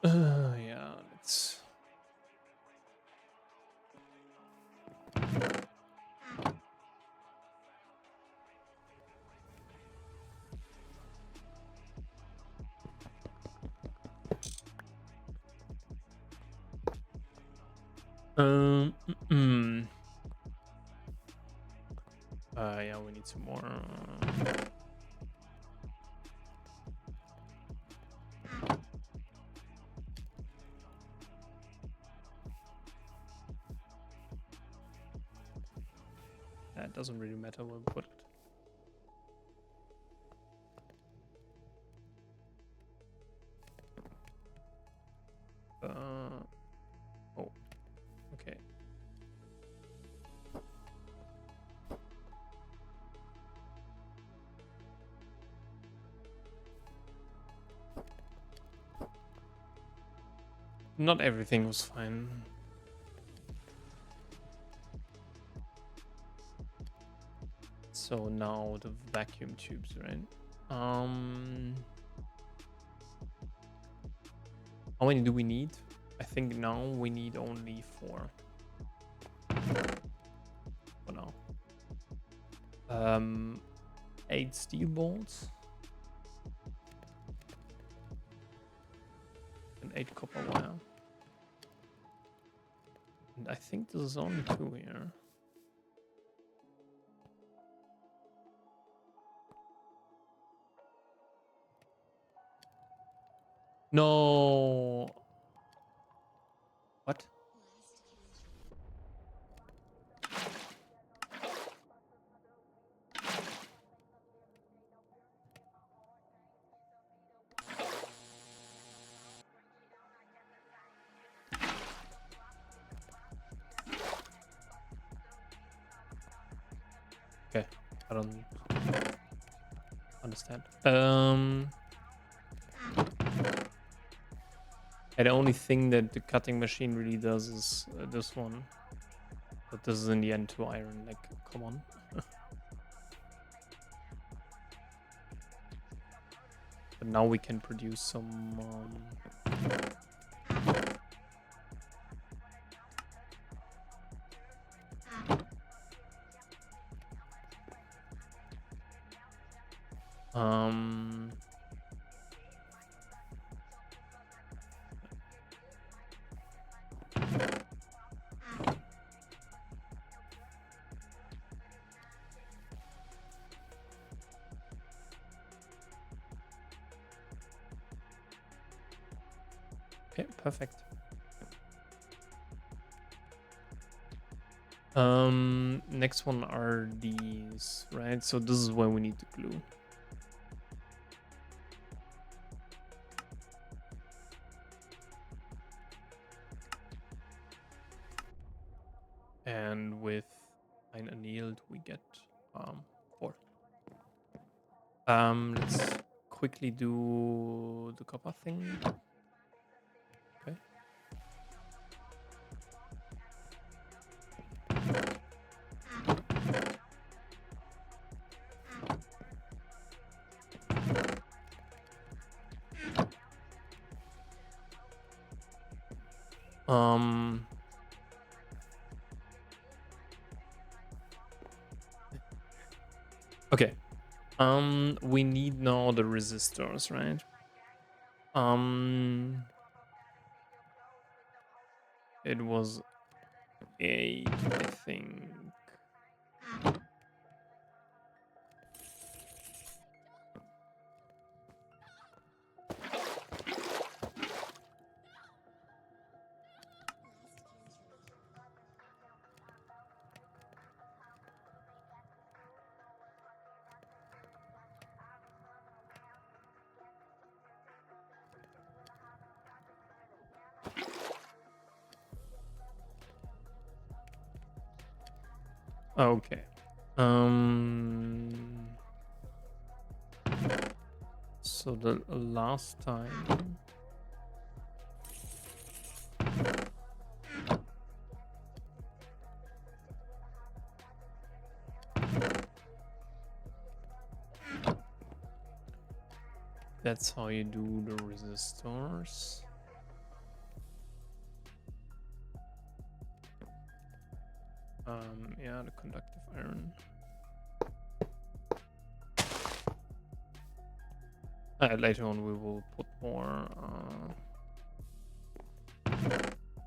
Yeah, let's. Yeah, we need some more. It doesn't really matter where we put it. Oh, okay. Not everything was fine. So now the vacuum tubes, right? How many do we need? I think now we need only 4. Um, 8 steel bolts and 8 copper wire. And I think this is only 2 here. No. What? Okay, I don't understand. And the only thing that the cutting machine really does is this one. But this is in the end 2 iron. Like, come on. But now we can produce some. Um, okay, perfect. Next one are these, right? So this is where we need the glue. And with ein annealed, we get 4. Let's quickly do the copper thing. Okay. Okay. We need now the resistors, right? It was 8, I think. Okay. So the last time. That's how you do the resistors. Yeah, the conductive iron. Later on we will put more.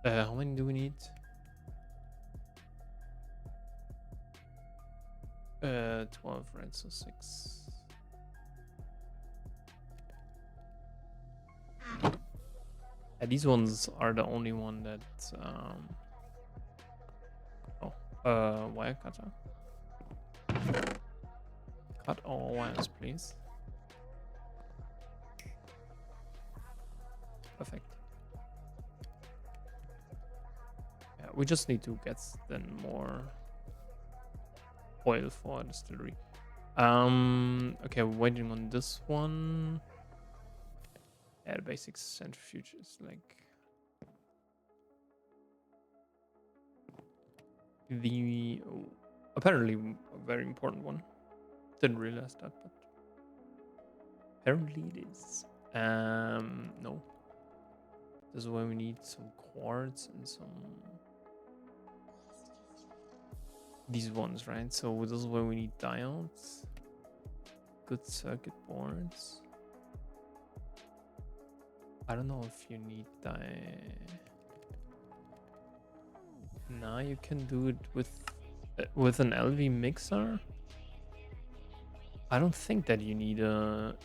How many do we need? 12, right? So 6. These ones are the only one that. Wire cutter. Cut all wires, please. Perfect. Yeah, we just need to get then more oil for distillery. Okay, waiting on this one. Yeah, the basic centrifuge is like the apparently a very important one. Didn't realize that, but apparently it is. No. This is where we need some quartz and some. these ones, right? So this is where we need diodes, good circuit boards. I don't know if you need Now you can do it with an LV mixer. I don't think that you need a...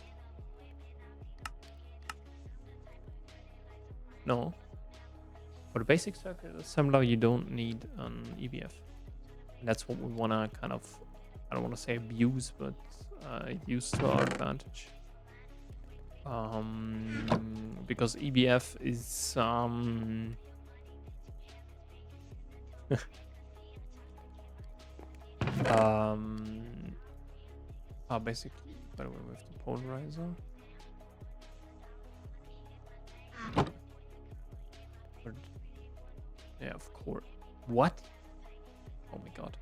No. For the basic circuit assembler, you don't need an EBF. And that's what we want to kind of, I don't want to say abuse, but use to our advantage. Because EBF is... basically, by the way, we have the polarizer. But, yeah, of course. What? Oh my god.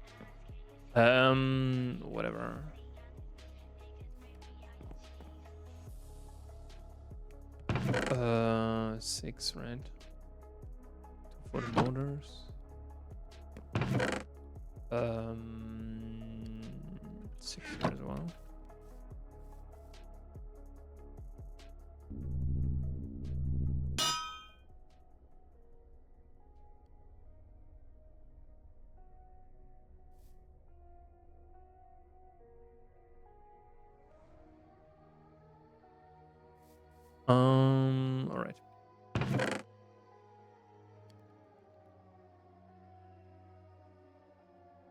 Whatever. Six, right? Two for the motors. 6 here as well. All right.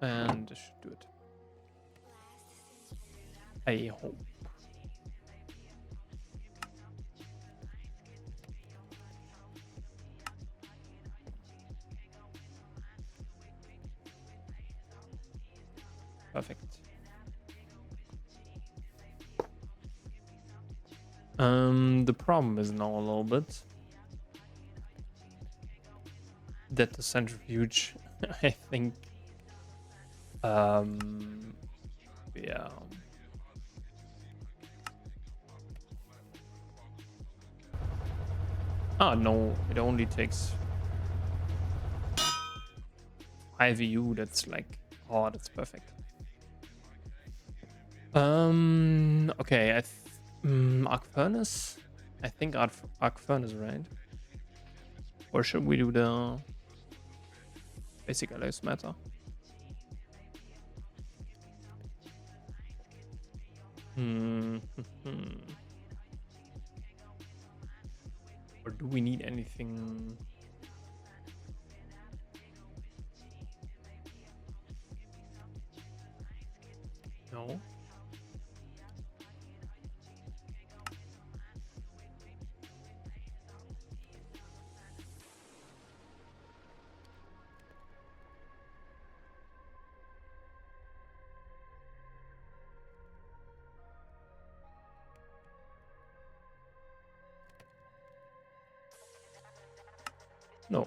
And this should do it. I hope. Perfect. The problem is now a little bit that the centrifuge, I think, yeah. Ah, no, it only takes 5 EU. That's like, oh, that's perfect. Okay, arc furnace. I think arc furnace, right? Or should we do the basic lives matter? Or do we need anything? No. No.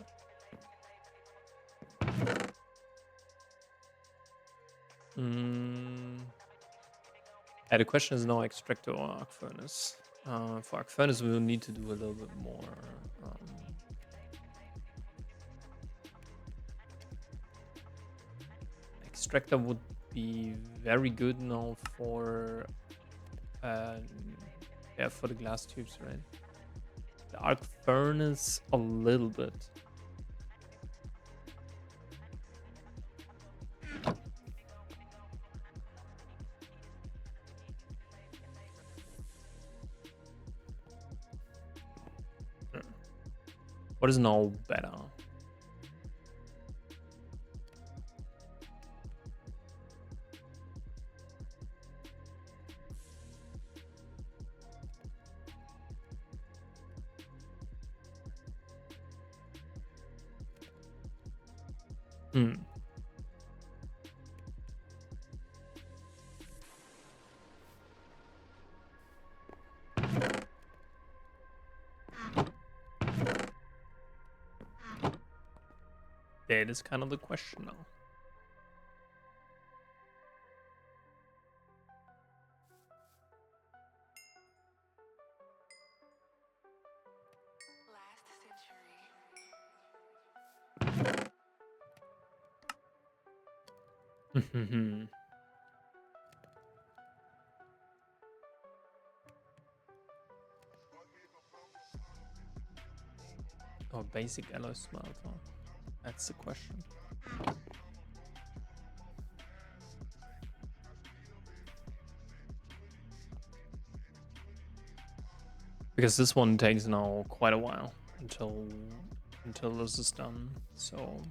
Yeah, the question is no extractor or arc furnace. For arc furnace, we will need to do a little bit more. Extractor would be very good now for for the glass tubes, right? The arc furnace a little bit. What is now better? That is kind of the question now. Oh, basic alloy smelter. That's the question. Because this one takes now quite a while until this is done. So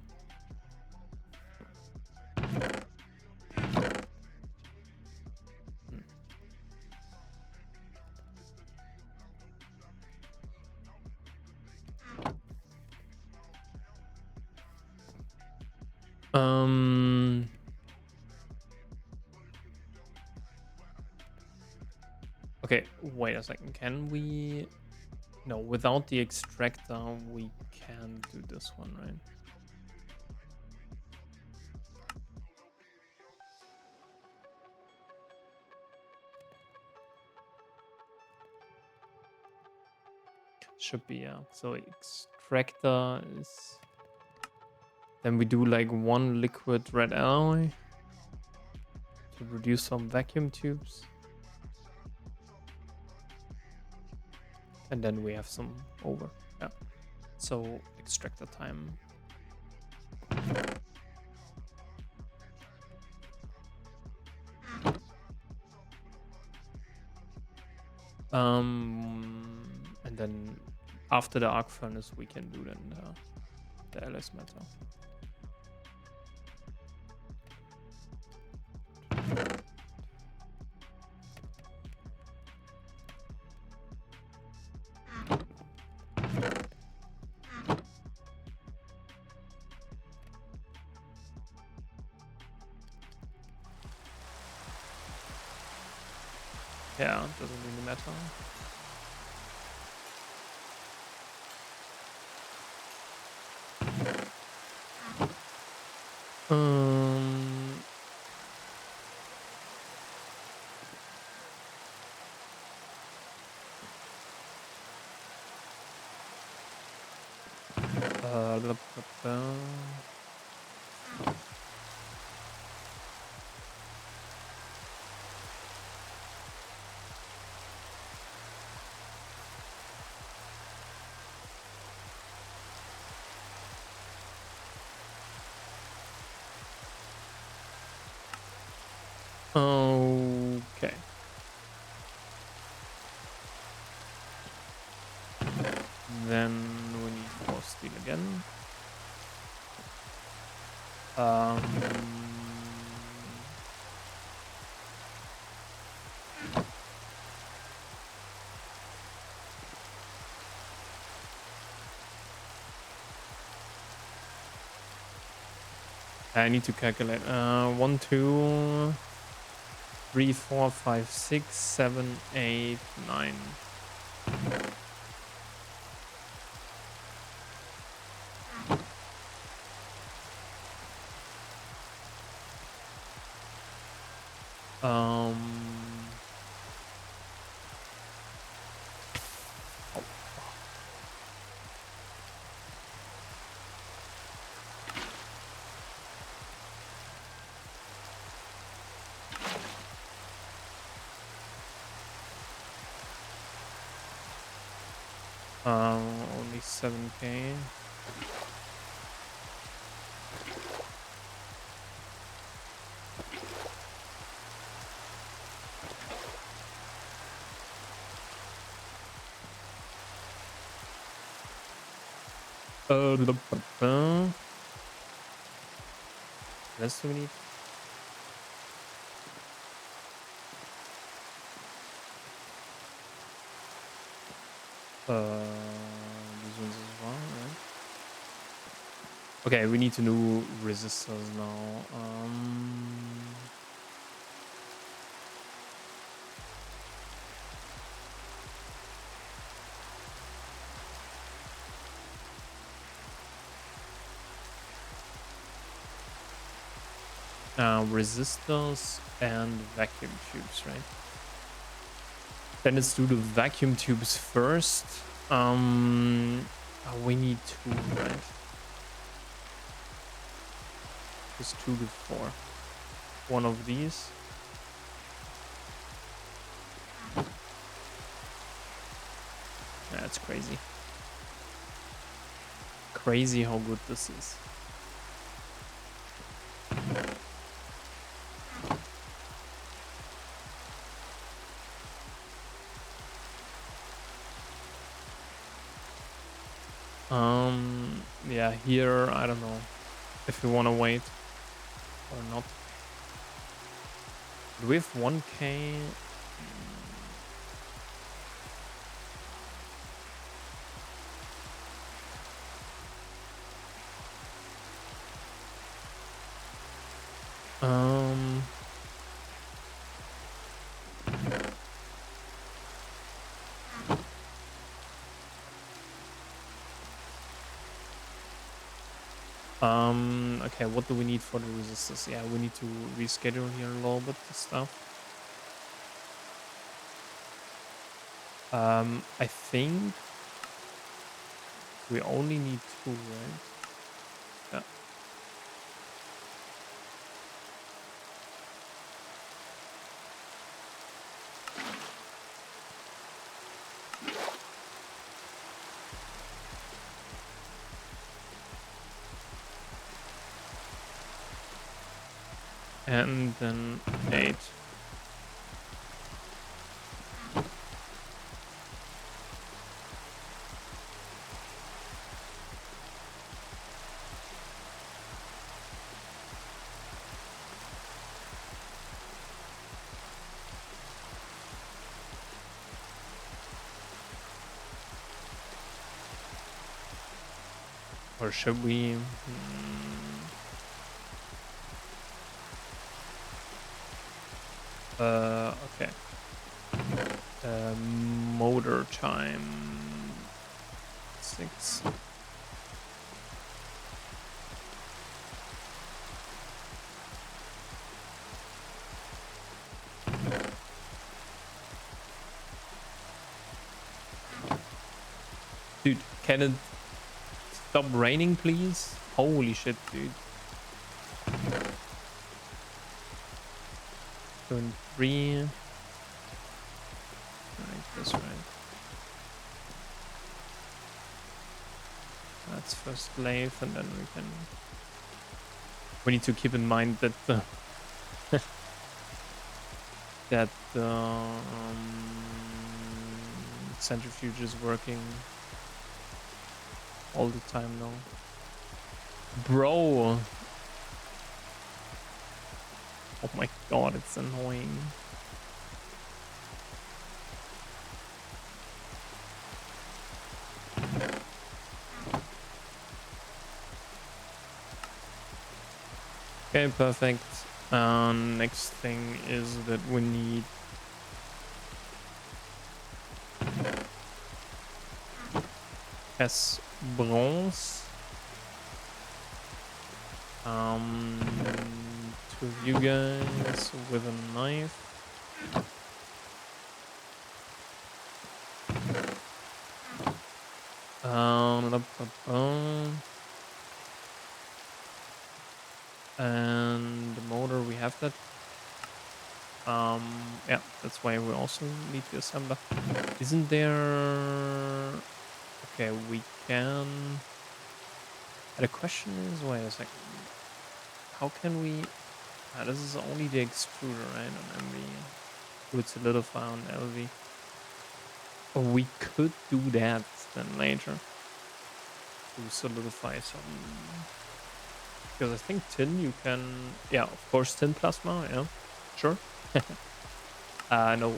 okay, wait a second. Can we? No, without the extractor, we can't do this one, right? Should be, yeah. So extractor is. Then we do like one liquid red alloy to produce some vacuum tubes. And then we have some over. Yeah. So extractor time. And then after the arc furnace, we can do then the LS metal. Yeah, doesn't really matter. Blah, blah, blah. Okay. Then we need more steel again. I need to calculate. 1, 2, 3, 4, 5, 6, 7, 8, 9. Only 7k. That's what we need. These ones as well, right? Okay, we need to do resistors now. Resistors and vacuum tubes, right? Then let's do the vacuum tubes first. We need 2, right? Just 2 to 4. one of these. That's crazy. Crazy how good this is. Yeah, here, I don't know if we want to wait or not. Do we have 1k? Um, okay, what do we need for the resistors? Yeah, we need to reschedule here a little bit the stuff. I think we only need 2, right? Yeah. And then 8. Or should we? Okay. Motor time 6. Dude, can it stop raining, please? Holy shit, dude. 2 and 3. Like this, right? That's first lathe, and then we can. We need to keep in mind that the that the centrifuge is working all the time now. Bro! Oh my god, it's annoying. Okay, perfect. Next thing is that we need S bronze. Two of you guys with a knife. And the motor, we have that. Yeah, that's why we also need to assemble. Isn't there? Okay, we can. The question is, wait a second. How can we? This is only the extruder, right? On MV. Would solidify on LV. Or we could do that then later to solidify some. Because I think tin you can. Yeah, of course, tin plasma. Yeah, sure. No,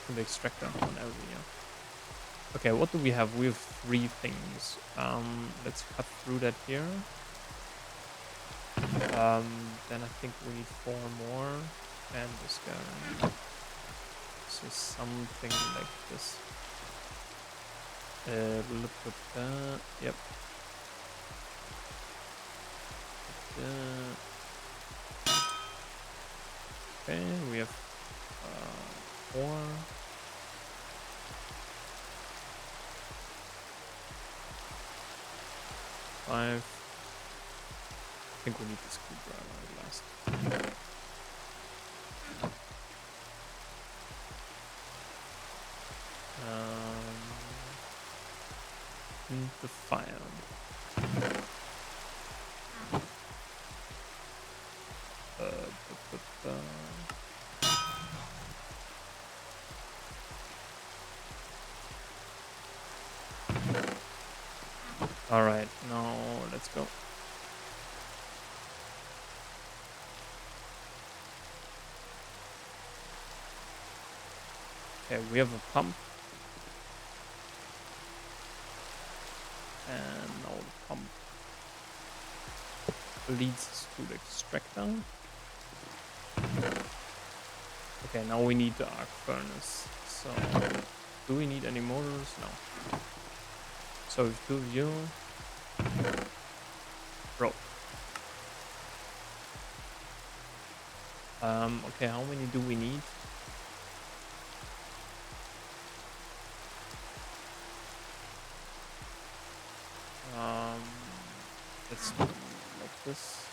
from the extractor on LV. Yeah. Okay, what do we have? We have 3 things. Let's cut through that here. Then I think we need 4 more. And this guy. So something like this. We'll put that. Yep. Okay, we have 4. 5. I think we need the screwdriver at last. the fire. All right, now let's go. Okay, we have a pump. And now the pump leads us to the extractor. Okay, now we need the arc furnace. So, do we need any motors? No. So, with 2 of you. Bro. Okay, how many do we need? Let's do like this.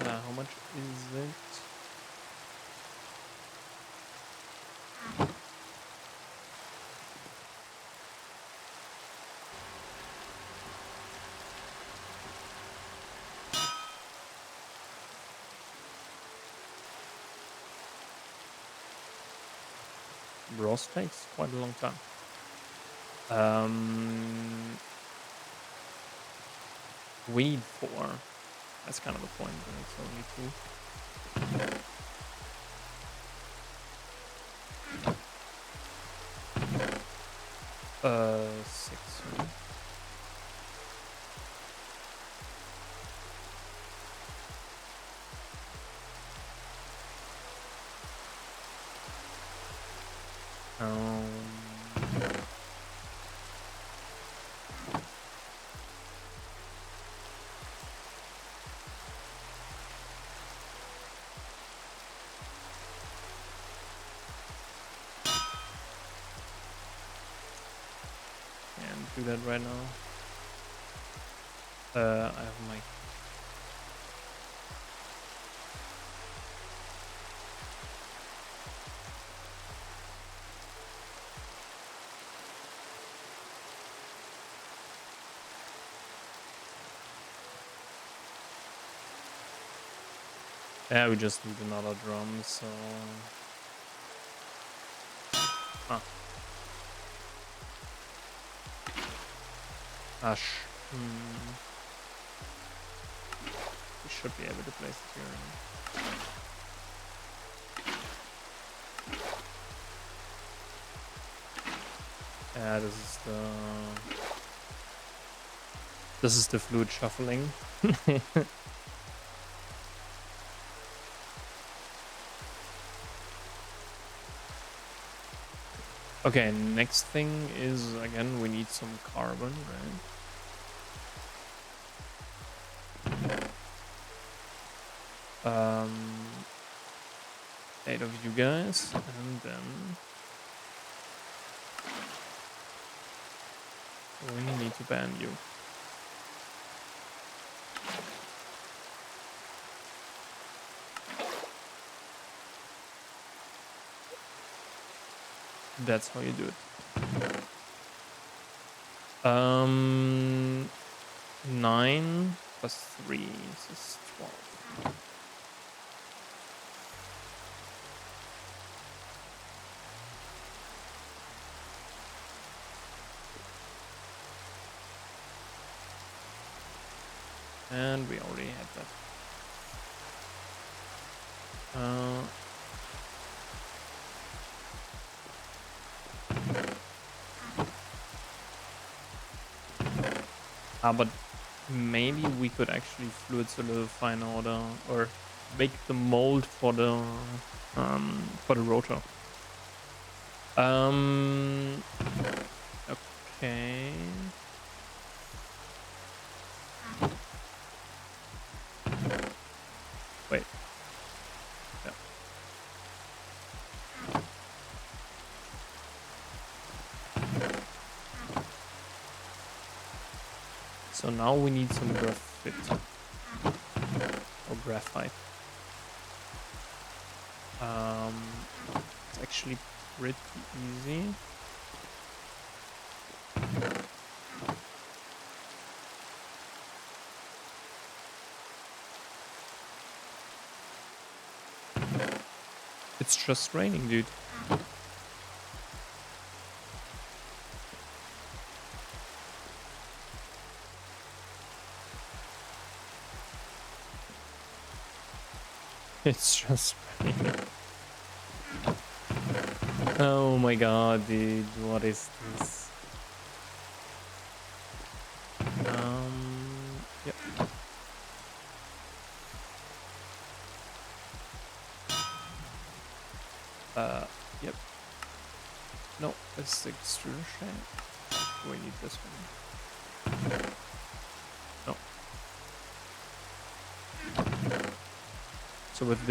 How much is it? Roast takes quite a long time. We need 4. That's kind of the point, but it's only 2. 6. Right? Do that right now. I have my yeah, we just need another drum, so Ash. We should be able to place it here. Yeah, this is the fluid shuffling. Okay, next thing is again we need some carbon, right? 8 of you guys, and then we need to ban you. That's how you do it. 9 plus 3 is 12. And we already had that. But maybe we could actually fluid solidify in order, or make the mold for the rotor. Okay. Wait. Yeah. So now we need some graphite. Or graphite. It's actually pretty easy. It's just raining, dude. It's just raining. Oh my god, dude, what is this? Yep. Yep. No, it's the extrusion. We need this one. No. So with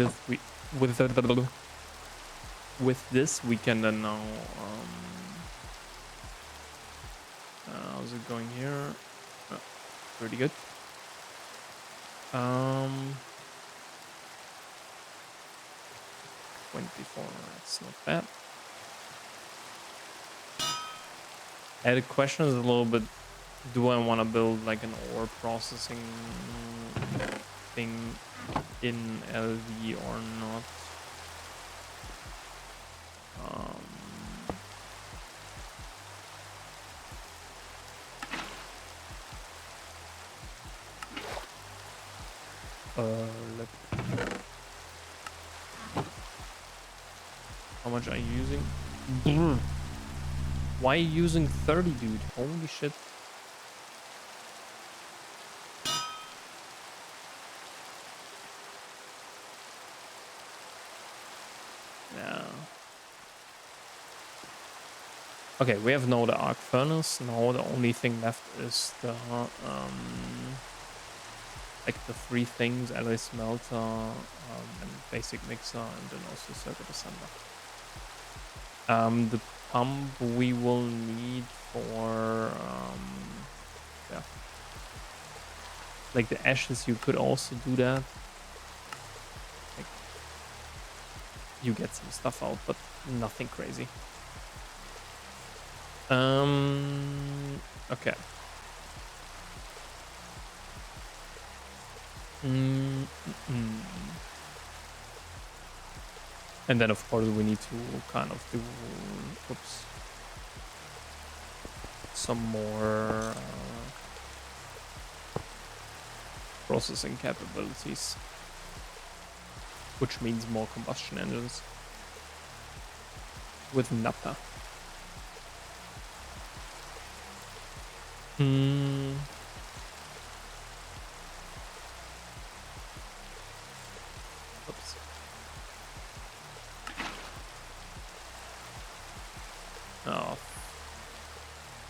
this we can then now how's it going here? Oh, pretty good. 24, that's not bad. The question is a little bit, do I want to build like an ore processing thing in LV or not? How much are you using? Why are you using 30, dude? Holy shit. Yeah. Okay, we have now the arc furnace. Now the only thing left is the like the three things: alloy smelter, and basic mixer, and then also circuit assembler. The pump we will need for yeah, like the ashes. You could also do that. Like, you get some stuff out, but nothing crazy. Okay. And then of course we need to kind of do, oops, some more processing capabilities, which means more combustion engines with naphtha. Oops. Oh,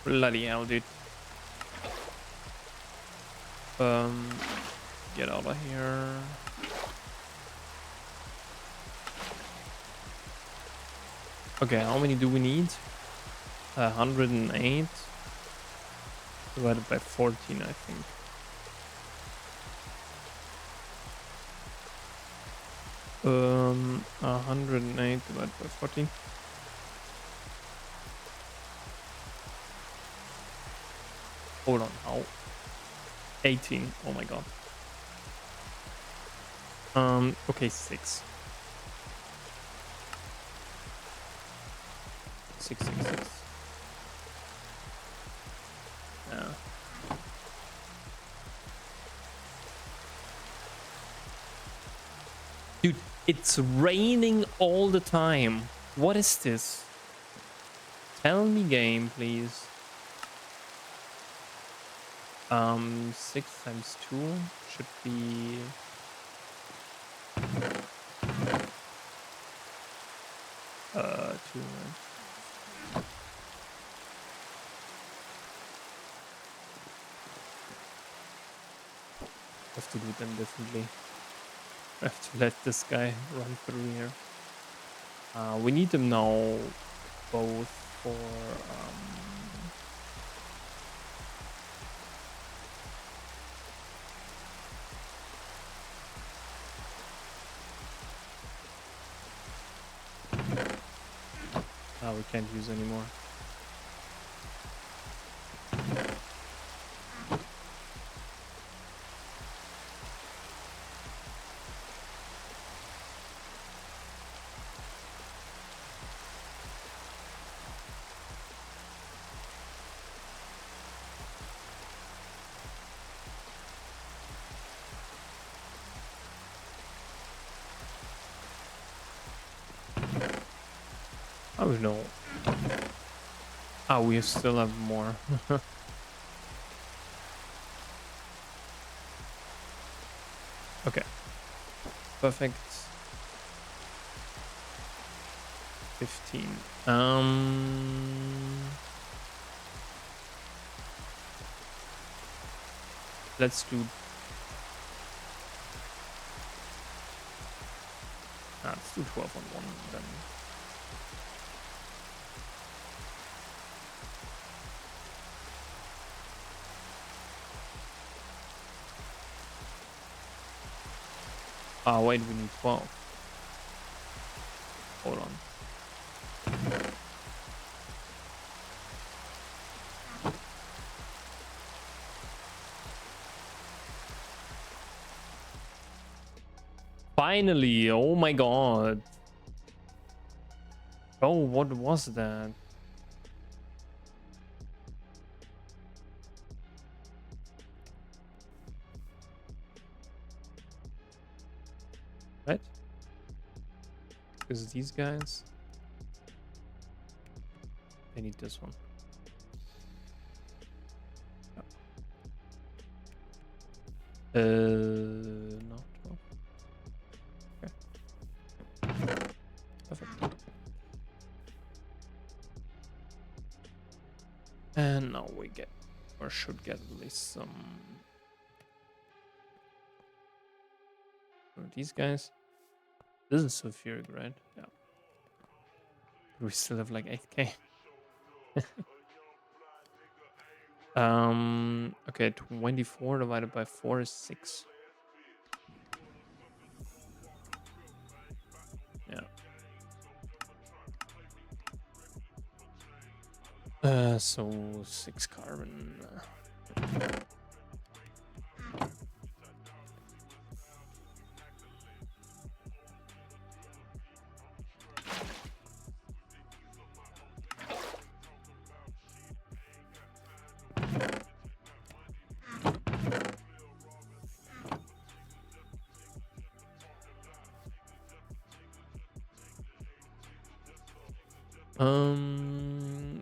bloody hell, dude. Get out of here. Okay, how many do we need? 108 divided by 14, I think. Um, 108 divided by 14. Hold on, how? 18. Oh my god. Okay, 6. 666. Yeah. Dude, it's raining all the time. What is this? Tell me game, please. 6 times 2 should be 2, right? I have to do them differently. I have to let this guy run through here. We need them now both for we can't use anymore. Oh no. Oh, we still have more. Okay. Perfect. 15. Let's do. Let's do 12 on one then. Oh wait, we need 12. Hold on. Finally! Oh my god. Oh, what was that? Right? Because these guys, they need this one. No, 12. Okay. Perfect. And now we get, or should get at least some of these guys. This is sulfuric, right? Yeah. We still have like 8k. Okay, 24 divided by 4 is 6. Yeah. So 6 carbon.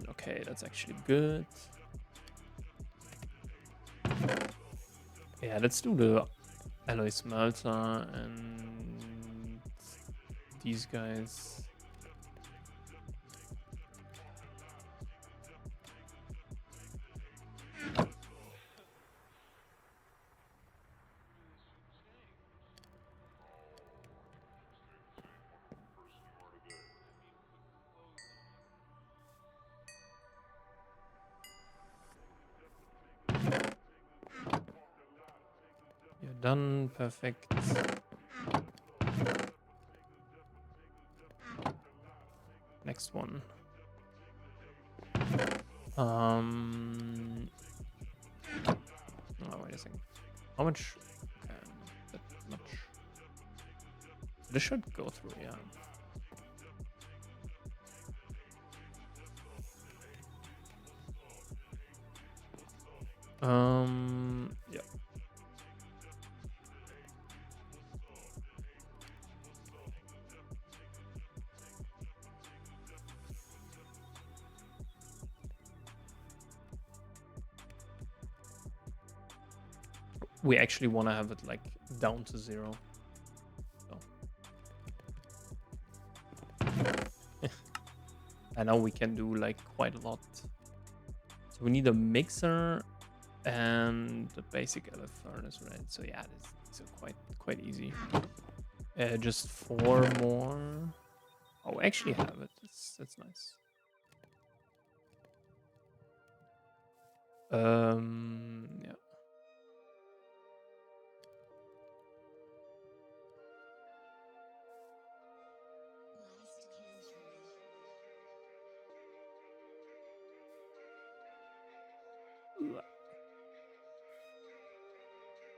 Okay, that's actually good. Yeah, let's do the alloy smelter and these guys. You're done, perfect. Next one. Oh, wait a second. How much? Okay, not that much. This should go through, yeah. Yeah. We actually want to have it like down to 0. So. I know we can do like quite a lot. So we need a mixer and the basic LF furnace, right? So yeah, these are quite easy. Just 4 more. Oh, I actually have it. That's nice. Yeah.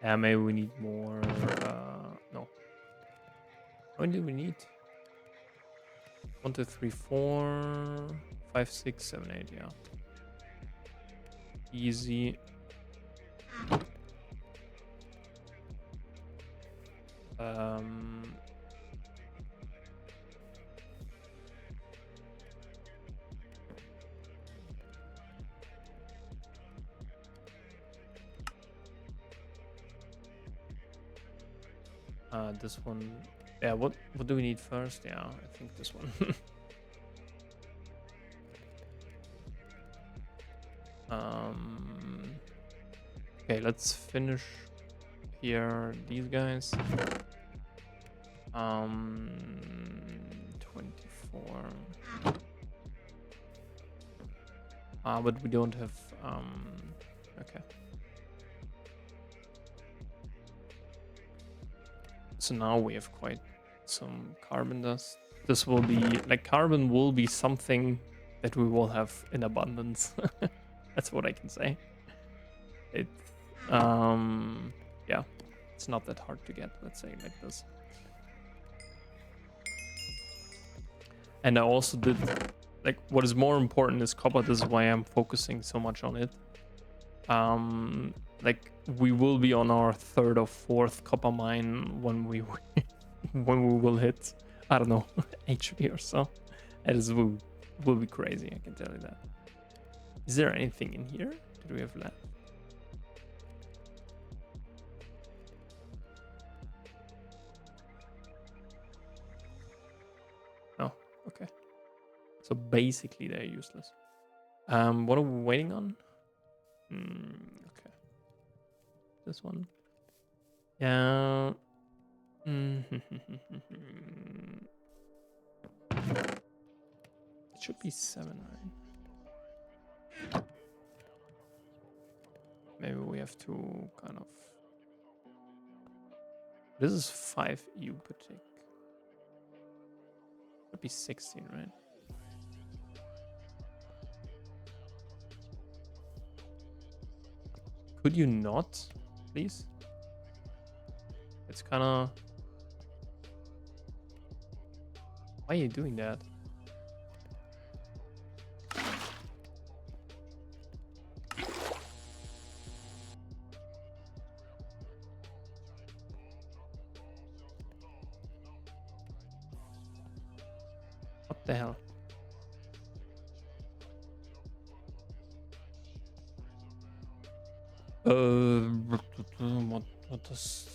Yeah, maybe we need more. No. How many do we need? 1, 2, 3, 4, 5, 6, 7, 8. Yeah. Easy. This one. Yeah. What do we need first? Yeah, I think this one. Okay, let's finish here these guys. 24. But we don't have okay. So now we have quite some carbon dust. This will be like carbon will be something that we will have in abundance. That's what I can say. It yeah, it's not that hard to get, let's say like this. And I also did like what is more important is copper. This is why I'm focusing so much on it. Like we will be on our 3rd or 4th copper mine when we when we will hit, I don't know, HP or so. It is will be crazy, I can tell you that. Is there anything in here? Did we have left? Oh, okay. So basically they're useless. What are we waiting on? Okay. This one. Yeah. It should be 7, right? Maybe we have to kind of. This is 5 EU per tick. Should be 16, right? Could you not, please? It's kind of. Why are you doing that? What the hell? What does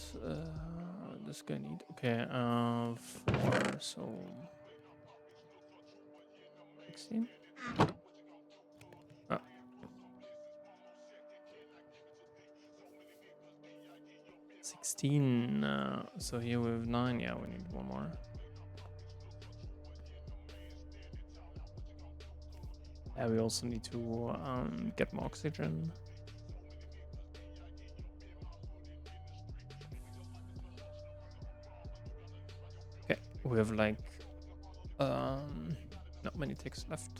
this guy need? Okay, 4, so 16. Ah. $16. So here we have 9. Yeah, we need one more. Yeah, we also need to get more oxygen. Okay, we have like not many ticks left.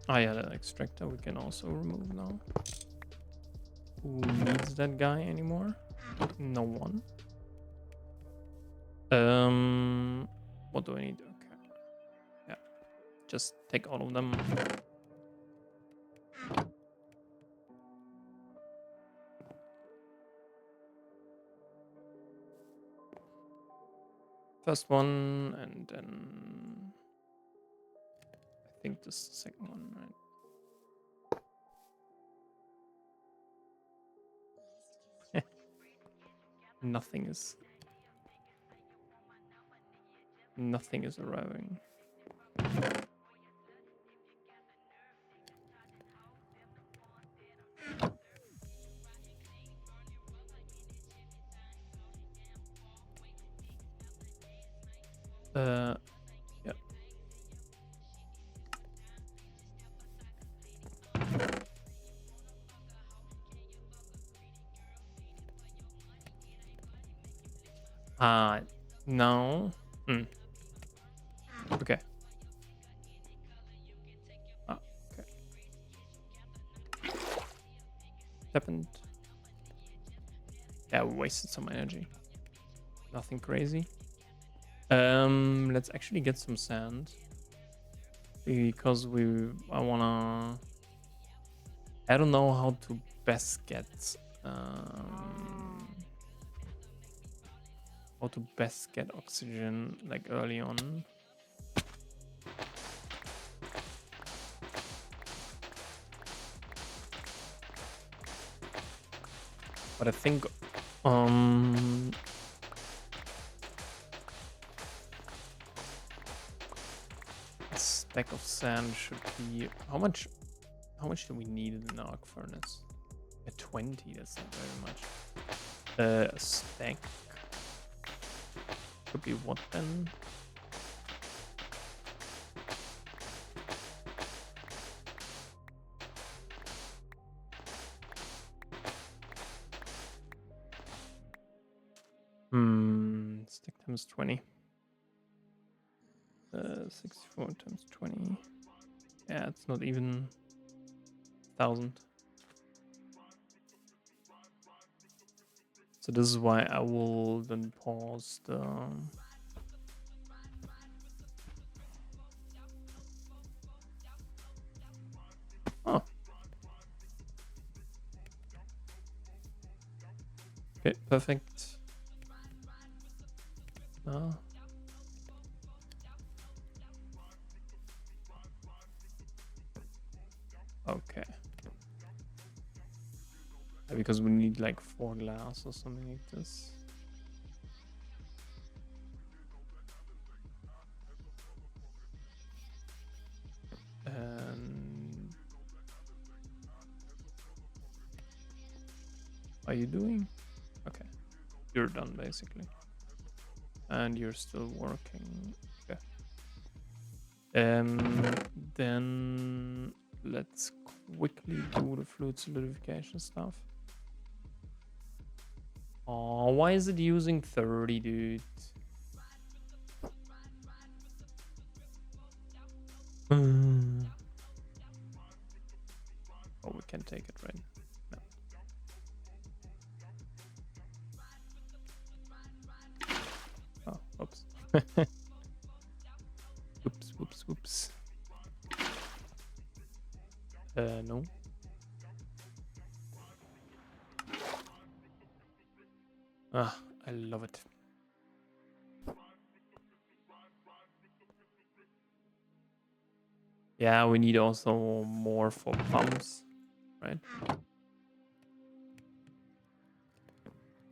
Ah, yeah, the extractor we can also remove now. Who needs that guy anymore? No one. What do I need? Okay. Yeah, just take all of them. First one, and then I think this is the second one, right? Nothing is arriving. Yeah. No. Hmm. Okay. Ah, okay. Happened. Yeah, we wasted some energy. Nothing crazy. Let's actually get some sand because I don't know how to best get um oxygen like early on. But I think um a stack of sand should be how much do we need in an arc furnace? A 20, that's not very much. A stack could be what then? Stack times 20. 64 times 20. Yeah, it's not even 1,000. So this is why I will then pause the... Oh. Okay, perfect. Okay. Because we need like 4 glass or something like this. And are you doing? Okay. You're done basically. And you're still working. Okay. Then let's quickly do the fluid solidification stuff. Oh, why is it using 30, dude? Oh, we can take it, right? No. Oh, oops. Whoops. No. Ah, I love it. Yeah, we need also more for pumps, right?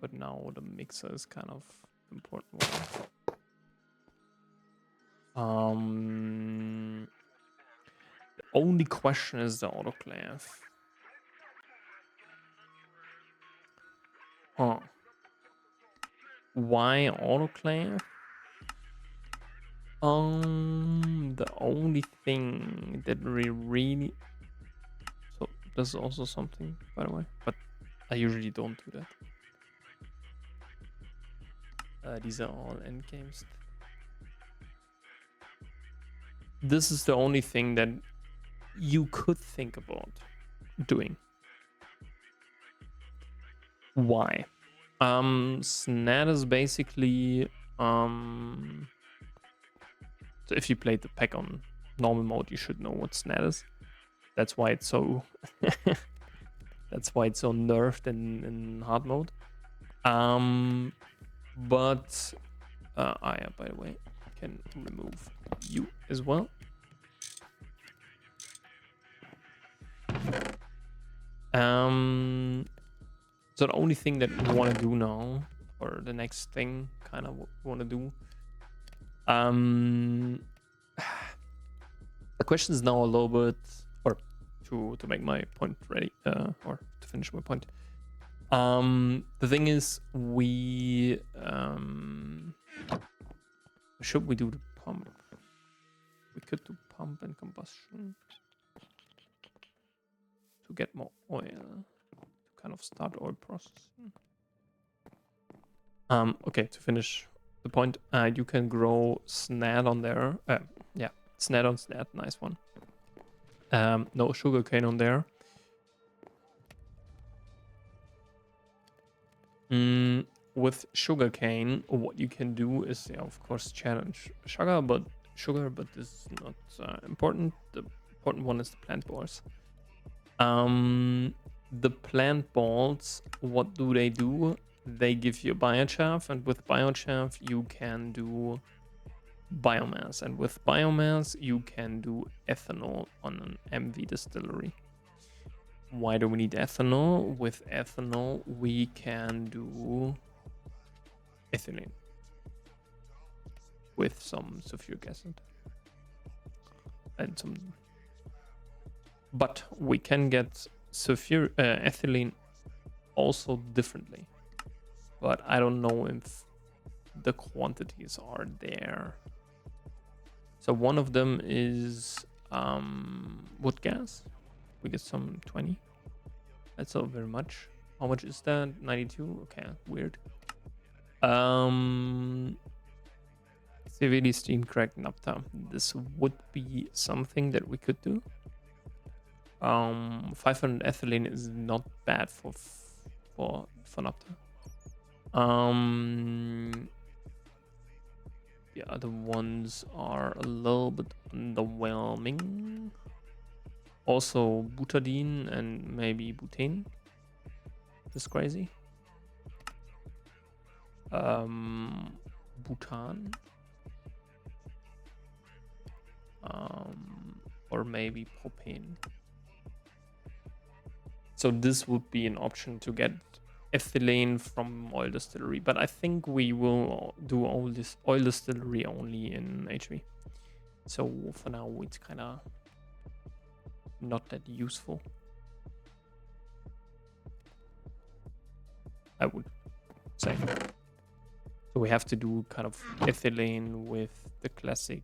But now the mixer is kind of important one. The only question is the autoclave. Huh. Why autoclave? The only thing that we really... So this is also something, by the way, but I usually don't do that. These are all end games. This is the only thing that you could think about doing. Why? SNAT is basically so if you played the pack on normal mode, you should know what SNAT is. That's why it's so that's why it's so nerfed in hard mode. But yeah, by the way, I can remove you as well. So the only thing that we want to do now, or the next thing, kind of what we want to do. The question is now a little bit, or to make my point ready, or to finish my point. The thing is, should we do the pump? We could do pump and combustion to get more oil, to kind of start oil processing. Okay, to finish the point, you can grow snad on there. Yeah, snad on snad, nice one. No sugarcane on there. With sugarcane, what you can do is, yeah, of course, challenge sugar, but this is not important. The important one is the plant balls. The plant balls, what do? They give you biochaff, and with biochaff you can do biomass, and with biomass you can do ethanol on an MV distillery. Why do we need ethanol? With ethanol we can do ethylene with some sulfuric acid and some, but we can get ethylene also differently, but I don't know if the quantities are there. So one of them is wood gas. We get some 20. That's not very much. How much is that? 92. Okay, weird. Severely steam cracked naphtha. This would be something that we could do. 500 ethylene is not bad for naphtha. The other ones are a little bit underwhelming. Also butadiene and maybe butane. This is crazy. Butan. Or maybe propane. So this would be an option to get ethylene from oil distillery, but I think we will do all this oil distillery only in HV. So for now it's kind of not that useful, I would say. So we have to do kind of ethylene with the classic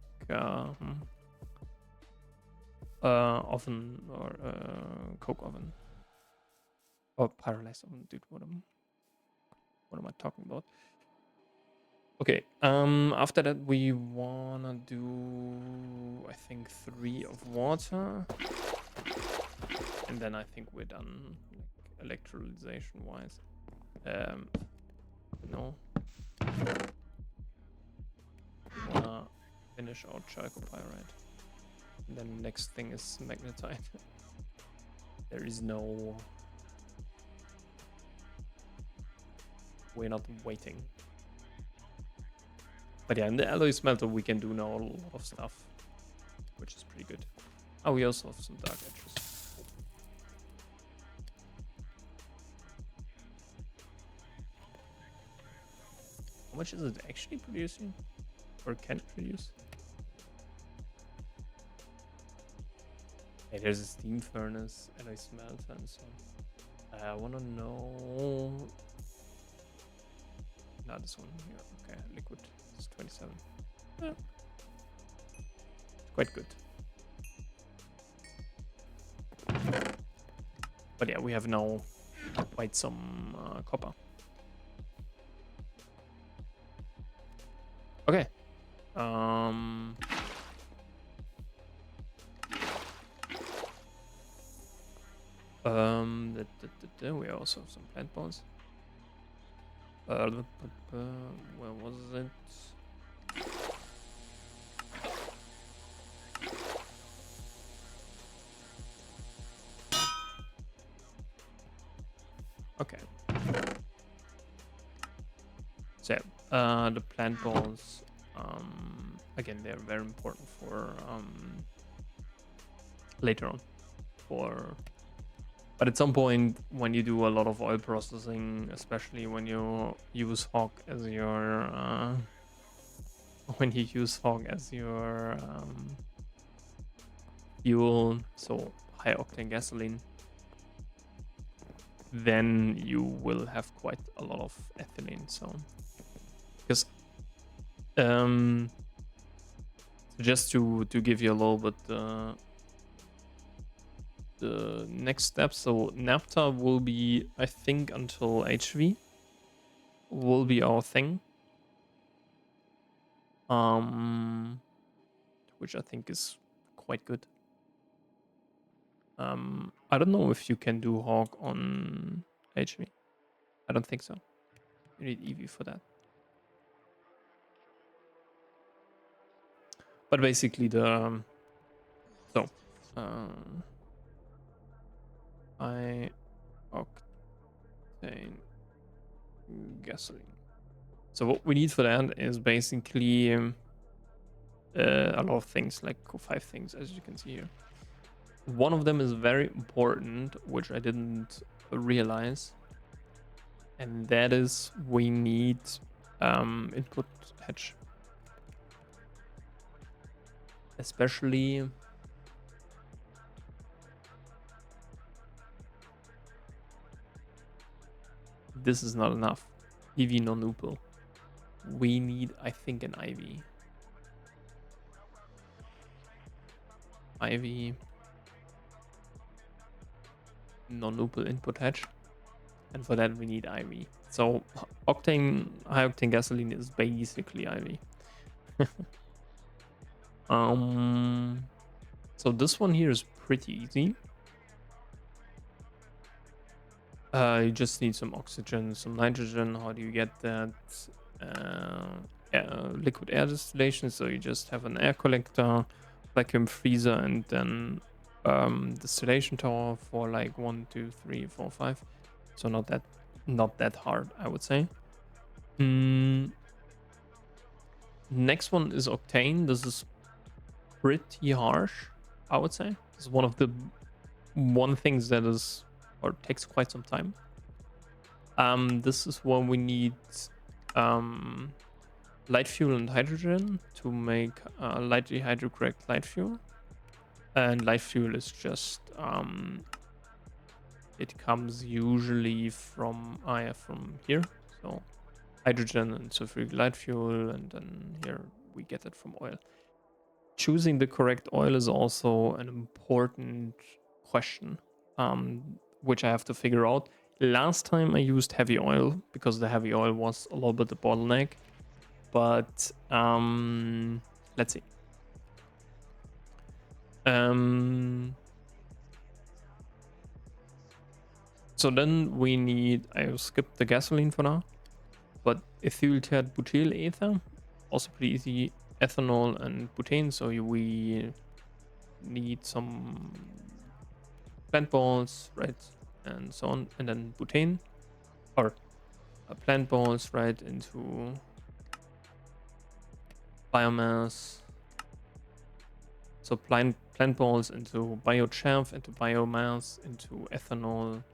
oven or coke oven or pyrolyzed oven. Dude, what am I talking about? Okay, after that we wanna do, I think, 3 of water, and then I think we're done, like, electrolyzation wise. No, we wanna finish out chalcopyrite, and then the next thing is magnetite. There is no, we're not waiting. But yeah, in the alloy smelter we can do now a lot of stuff, which is pretty good. Oh, we also have some dark edges. How much is it actually producing? Or can it produce? Hey, there's a steam furnace, alloy smelter, and so on. I wanna know. Not this one here. Okay, liquid. It's 27. Yeah. Quite good. But yeah, we have now quite some copper. Okay. We also have some plant balls. Where was it? Okay. So the plant balls, again, they're very important for later on. But at some point, when you do a lot of oil processing, especially when you use hog as your fuel, so high octane gasoline, then you will have quite a lot of ethylene. So because just to give you a little bit the next step, so naphtha will be, I think, until HV. will be our thing. Which I think is quite good. I don't know if you can do Hawk on HV. I don't think so. You need EV for that. But basically the high octane gasoline. So what we need for that is basically a lot of things, like 5 things, as you can see here. One of them is very important, which I didn't realize, and that is we need input hedge, especially this is not enough. EV non-upal. We need, I think, an IV. IV non-upal input hedge, and for that we need IV. So high octane gasoline is basically IV. So this one here is pretty easy. You just need some oxygen, some nitrogen. How do you get that? Liquid air distillation. So you just have an air collector, vacuum freezer, and then distillation tower for like 1, 2, 3, 4, 5. So not that hard, I would say. Next one is octane. This is pretty harsh, I would say. This is one of the things that is or takes quite some time. This is when we need light fuel and hydrogen to make lightly hydrocracked light fuel. And light fuel is just it comes usually from here. So hydrogen and sulfuric light fuel, and then here we get it from oil. Choosing the correct oil is also an important question, which I have to figure out. Last time I used heavy oil because the heavy oil was a little bit a bottleneck, but let's see. So then we need, I skipped the gasoline for now, but ethyl tiert butyl ether, also pretty easy, ethanol and butane. So we need some plant balls, right, and so on, and then butane, or plant balls, right, into biomass. So plant balls into biochaff, into biomass, into ethanol,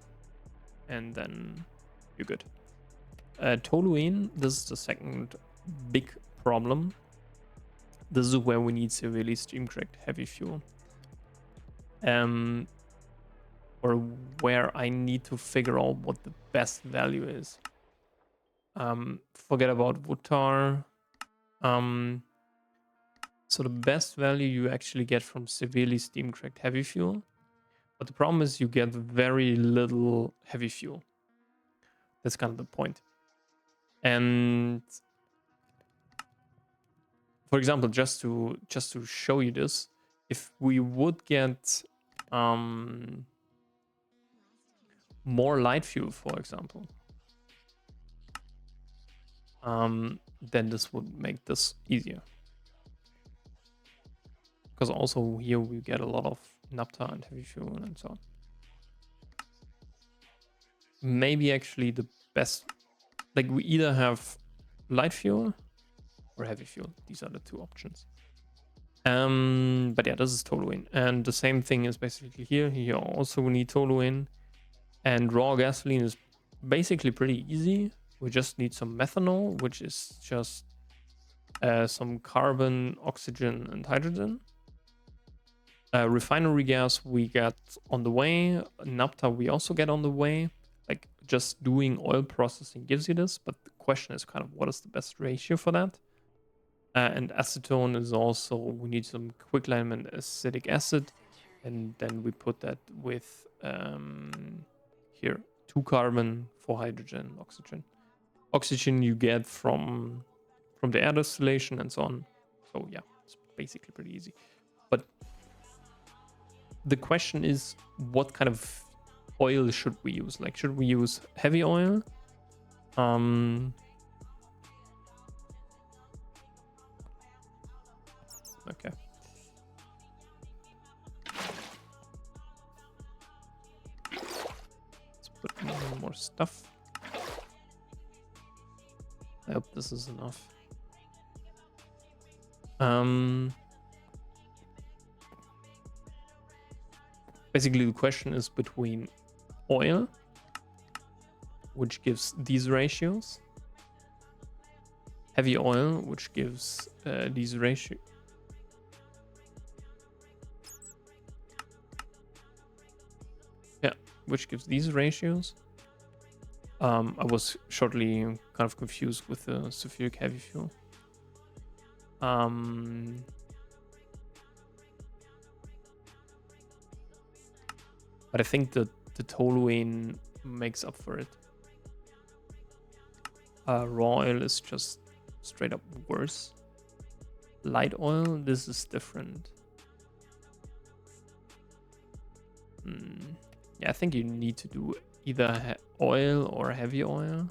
and then you're good. Toluene, this is the second big problem. This is where we need severely steam cracked heavy fuel. Or where I need to figure out what the best value is. Forget about wood tar. So the best value you actually get from severely steam cracked heavy fuel. But the problem is you get very little heavy fuel. That's kind of the point. And for example, just to show you this, if we would get more light fuel, for example, then this would make this easier. Because also here we get a lot of naphtha and heavy fuel and so on. Maybe actually the best, like we either have light fuel or heavy fuel. These are the two options. But yeah, this is toluene. And the same thing is basically here. Here also we need toluene. And raw gasoline is basically pretty easy. We just need some methanol, which is just some carbon, oxygen, and hydrogen. Refinery gas we get on the way. Naphtha we also get on the way. Like just doing oil processing gives you this, but the question is kind of what is the best ratio for that? And acetone is also, we need some quicklime and acetic acid, and then we put that with here 2 carbon, 4 hydrogen, oxygen. oxygen you get from the air distillation and so on. So yeah, it's basically pretty easy. But the question is, what kind of oil should we use? Like, should we use heavy oil? Okay. Let's put in more stuff. I hope this is enough. Basically, the question is between oil, which gives these ratios, heavy oil, which gives these ratios. Yeah, which gives these ratios. I was shortly kind of confused with the sulfuric heavy fuel. But I think that the toluene makes up for it. Raw oil is just straight up worse. Light oil, this is different. Yeah, I think you need to do either oil or heavy oil.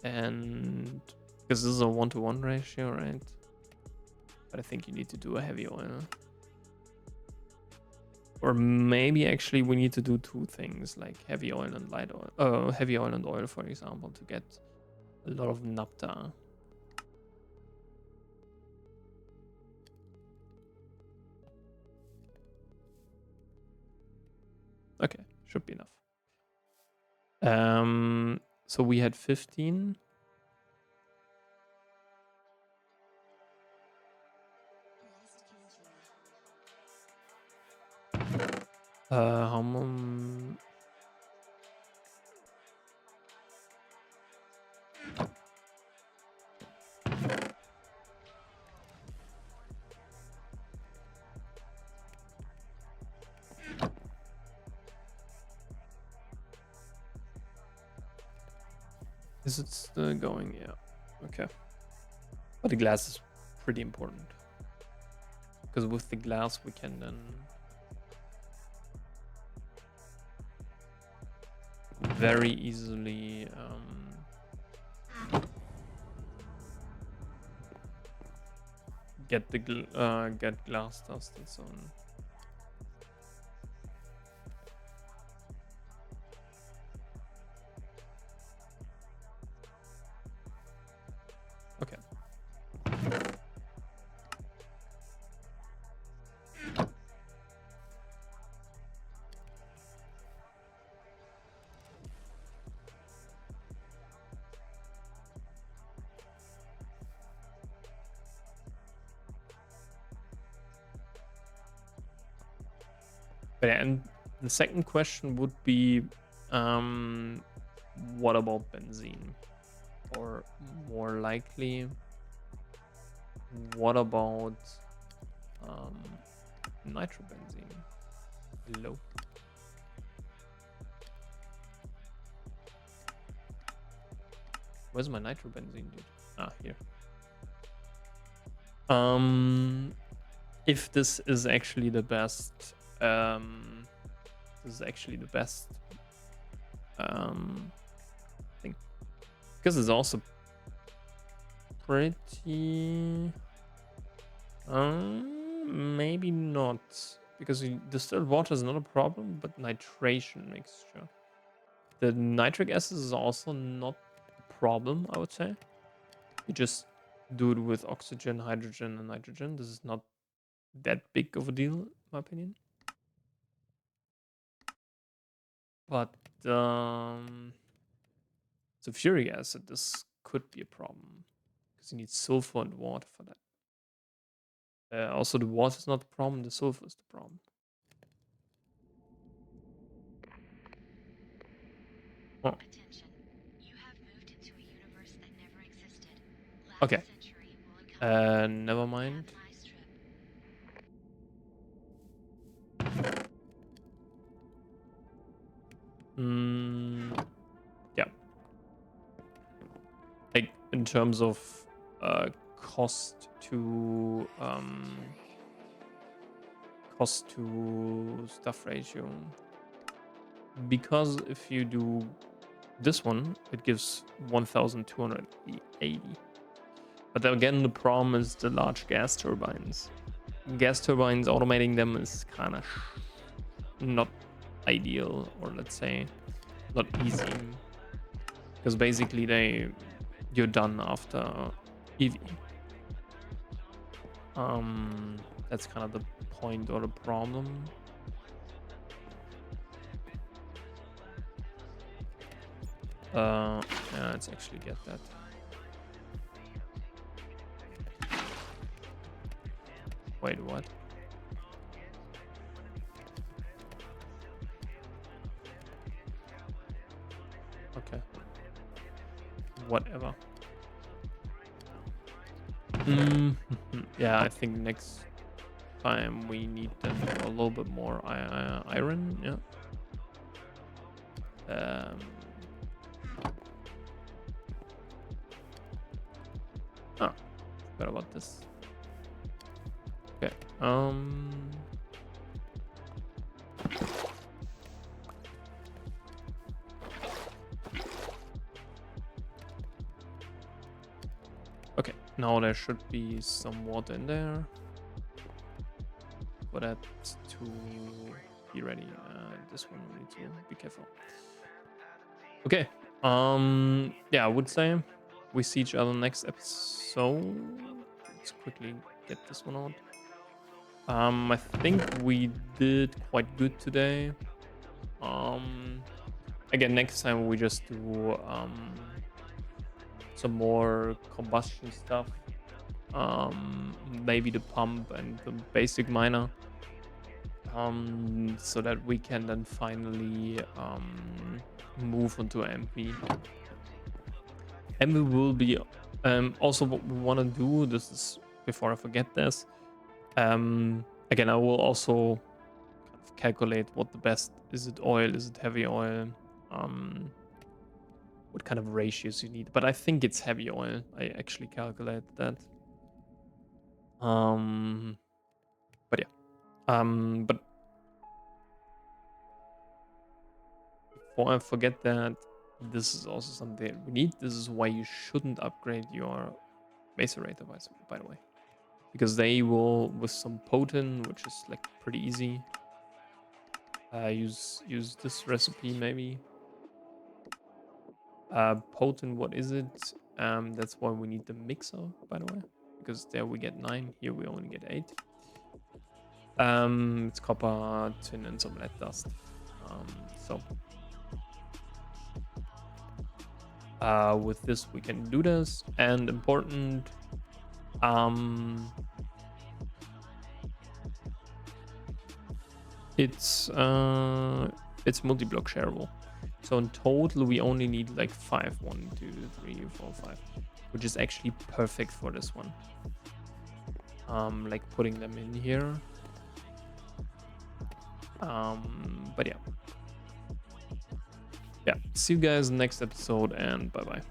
And because this is a 1-to-1 ratio, right? But I think you need to do a heavy oil. Or maybe actually we need to do two things, like heavy oil and light oil. Heavy oil and oil, for example, to get a lot of naphtha. Okay, should be enough. So we had 15. How many? Is it still going? Yeah. Okay. But the glass is pretty important. Because with the glass we can then very easily get glass dust and so on. Okay. But yeah, and the second question would be, what about benzene? Or more likely, what about nitrobenzene? Hello. Where's my nitrobenzene, dude? Ah, here. If this is actually the best, this is actually the best thing, because it's also pretty. Maybe not, because distilled water is not a problem, but nitration mixture. The nitric acid is also not a problem, I would say. You just do it with oxygen, hydrogen, and nitrogen. This is not that big of a deal, in my opinion. But sulfuric acid, this could be a problem, because you need sulfur and water for that. Also, the water is not the problem, the sulfur is the problem. Oh. Attention. You have moved into a universe that never existed. Okay. Never mind. Yeah. in terms of cost to stuff ratio, because if you do this one, it gives 1280. But then again, the problem is the large gas turbines. Gas turbines, automating them is kind of not ideal, or let's say not easy, because basically you're done after EV. That's kind of the point or the problem. Yeah, let's actually get that. Wait, what? Okay. Whatever. Yeah, I think next time we need them a little bit more iron. Yeah. Oh, forgot about this. Okay. Okay, now there should be some water in there for that to be ready. This one we need to be careful. Okay. Yeah, I would say we see each other next episode. Let's quickly get this one out. I think we did quite good today. Again, next time we just do some more combustion stuff. Maybe the pump and the basic miner. So that we can then finally move onto MP. And we will be also what we want to do. This is before I forget this. Again, I will also kind of calculate what the best is. It oil? Is it heavy oil? What kind of ratios you need? But I think it's heavy oil. I actually calculated that. But yeah. But before I forget that, this is also something we need. This is why you shouldn't upgrade your macerator, by the way, because they will, with some potent, which is like pretty easy. Use this recipe maybe. Potent, what is it? That's why we need the mixer, by the way, because there we get 9. Here we only get 8. It's copper, tin, and some lead dust. So with this we can do this. And important, it's multi-block shareable. So in total we only need like 5. 1, 2, 3, 4, 5, which is actually perfect for this one. Like putting them in here. But yeah. See you guys next episode, and bye bye.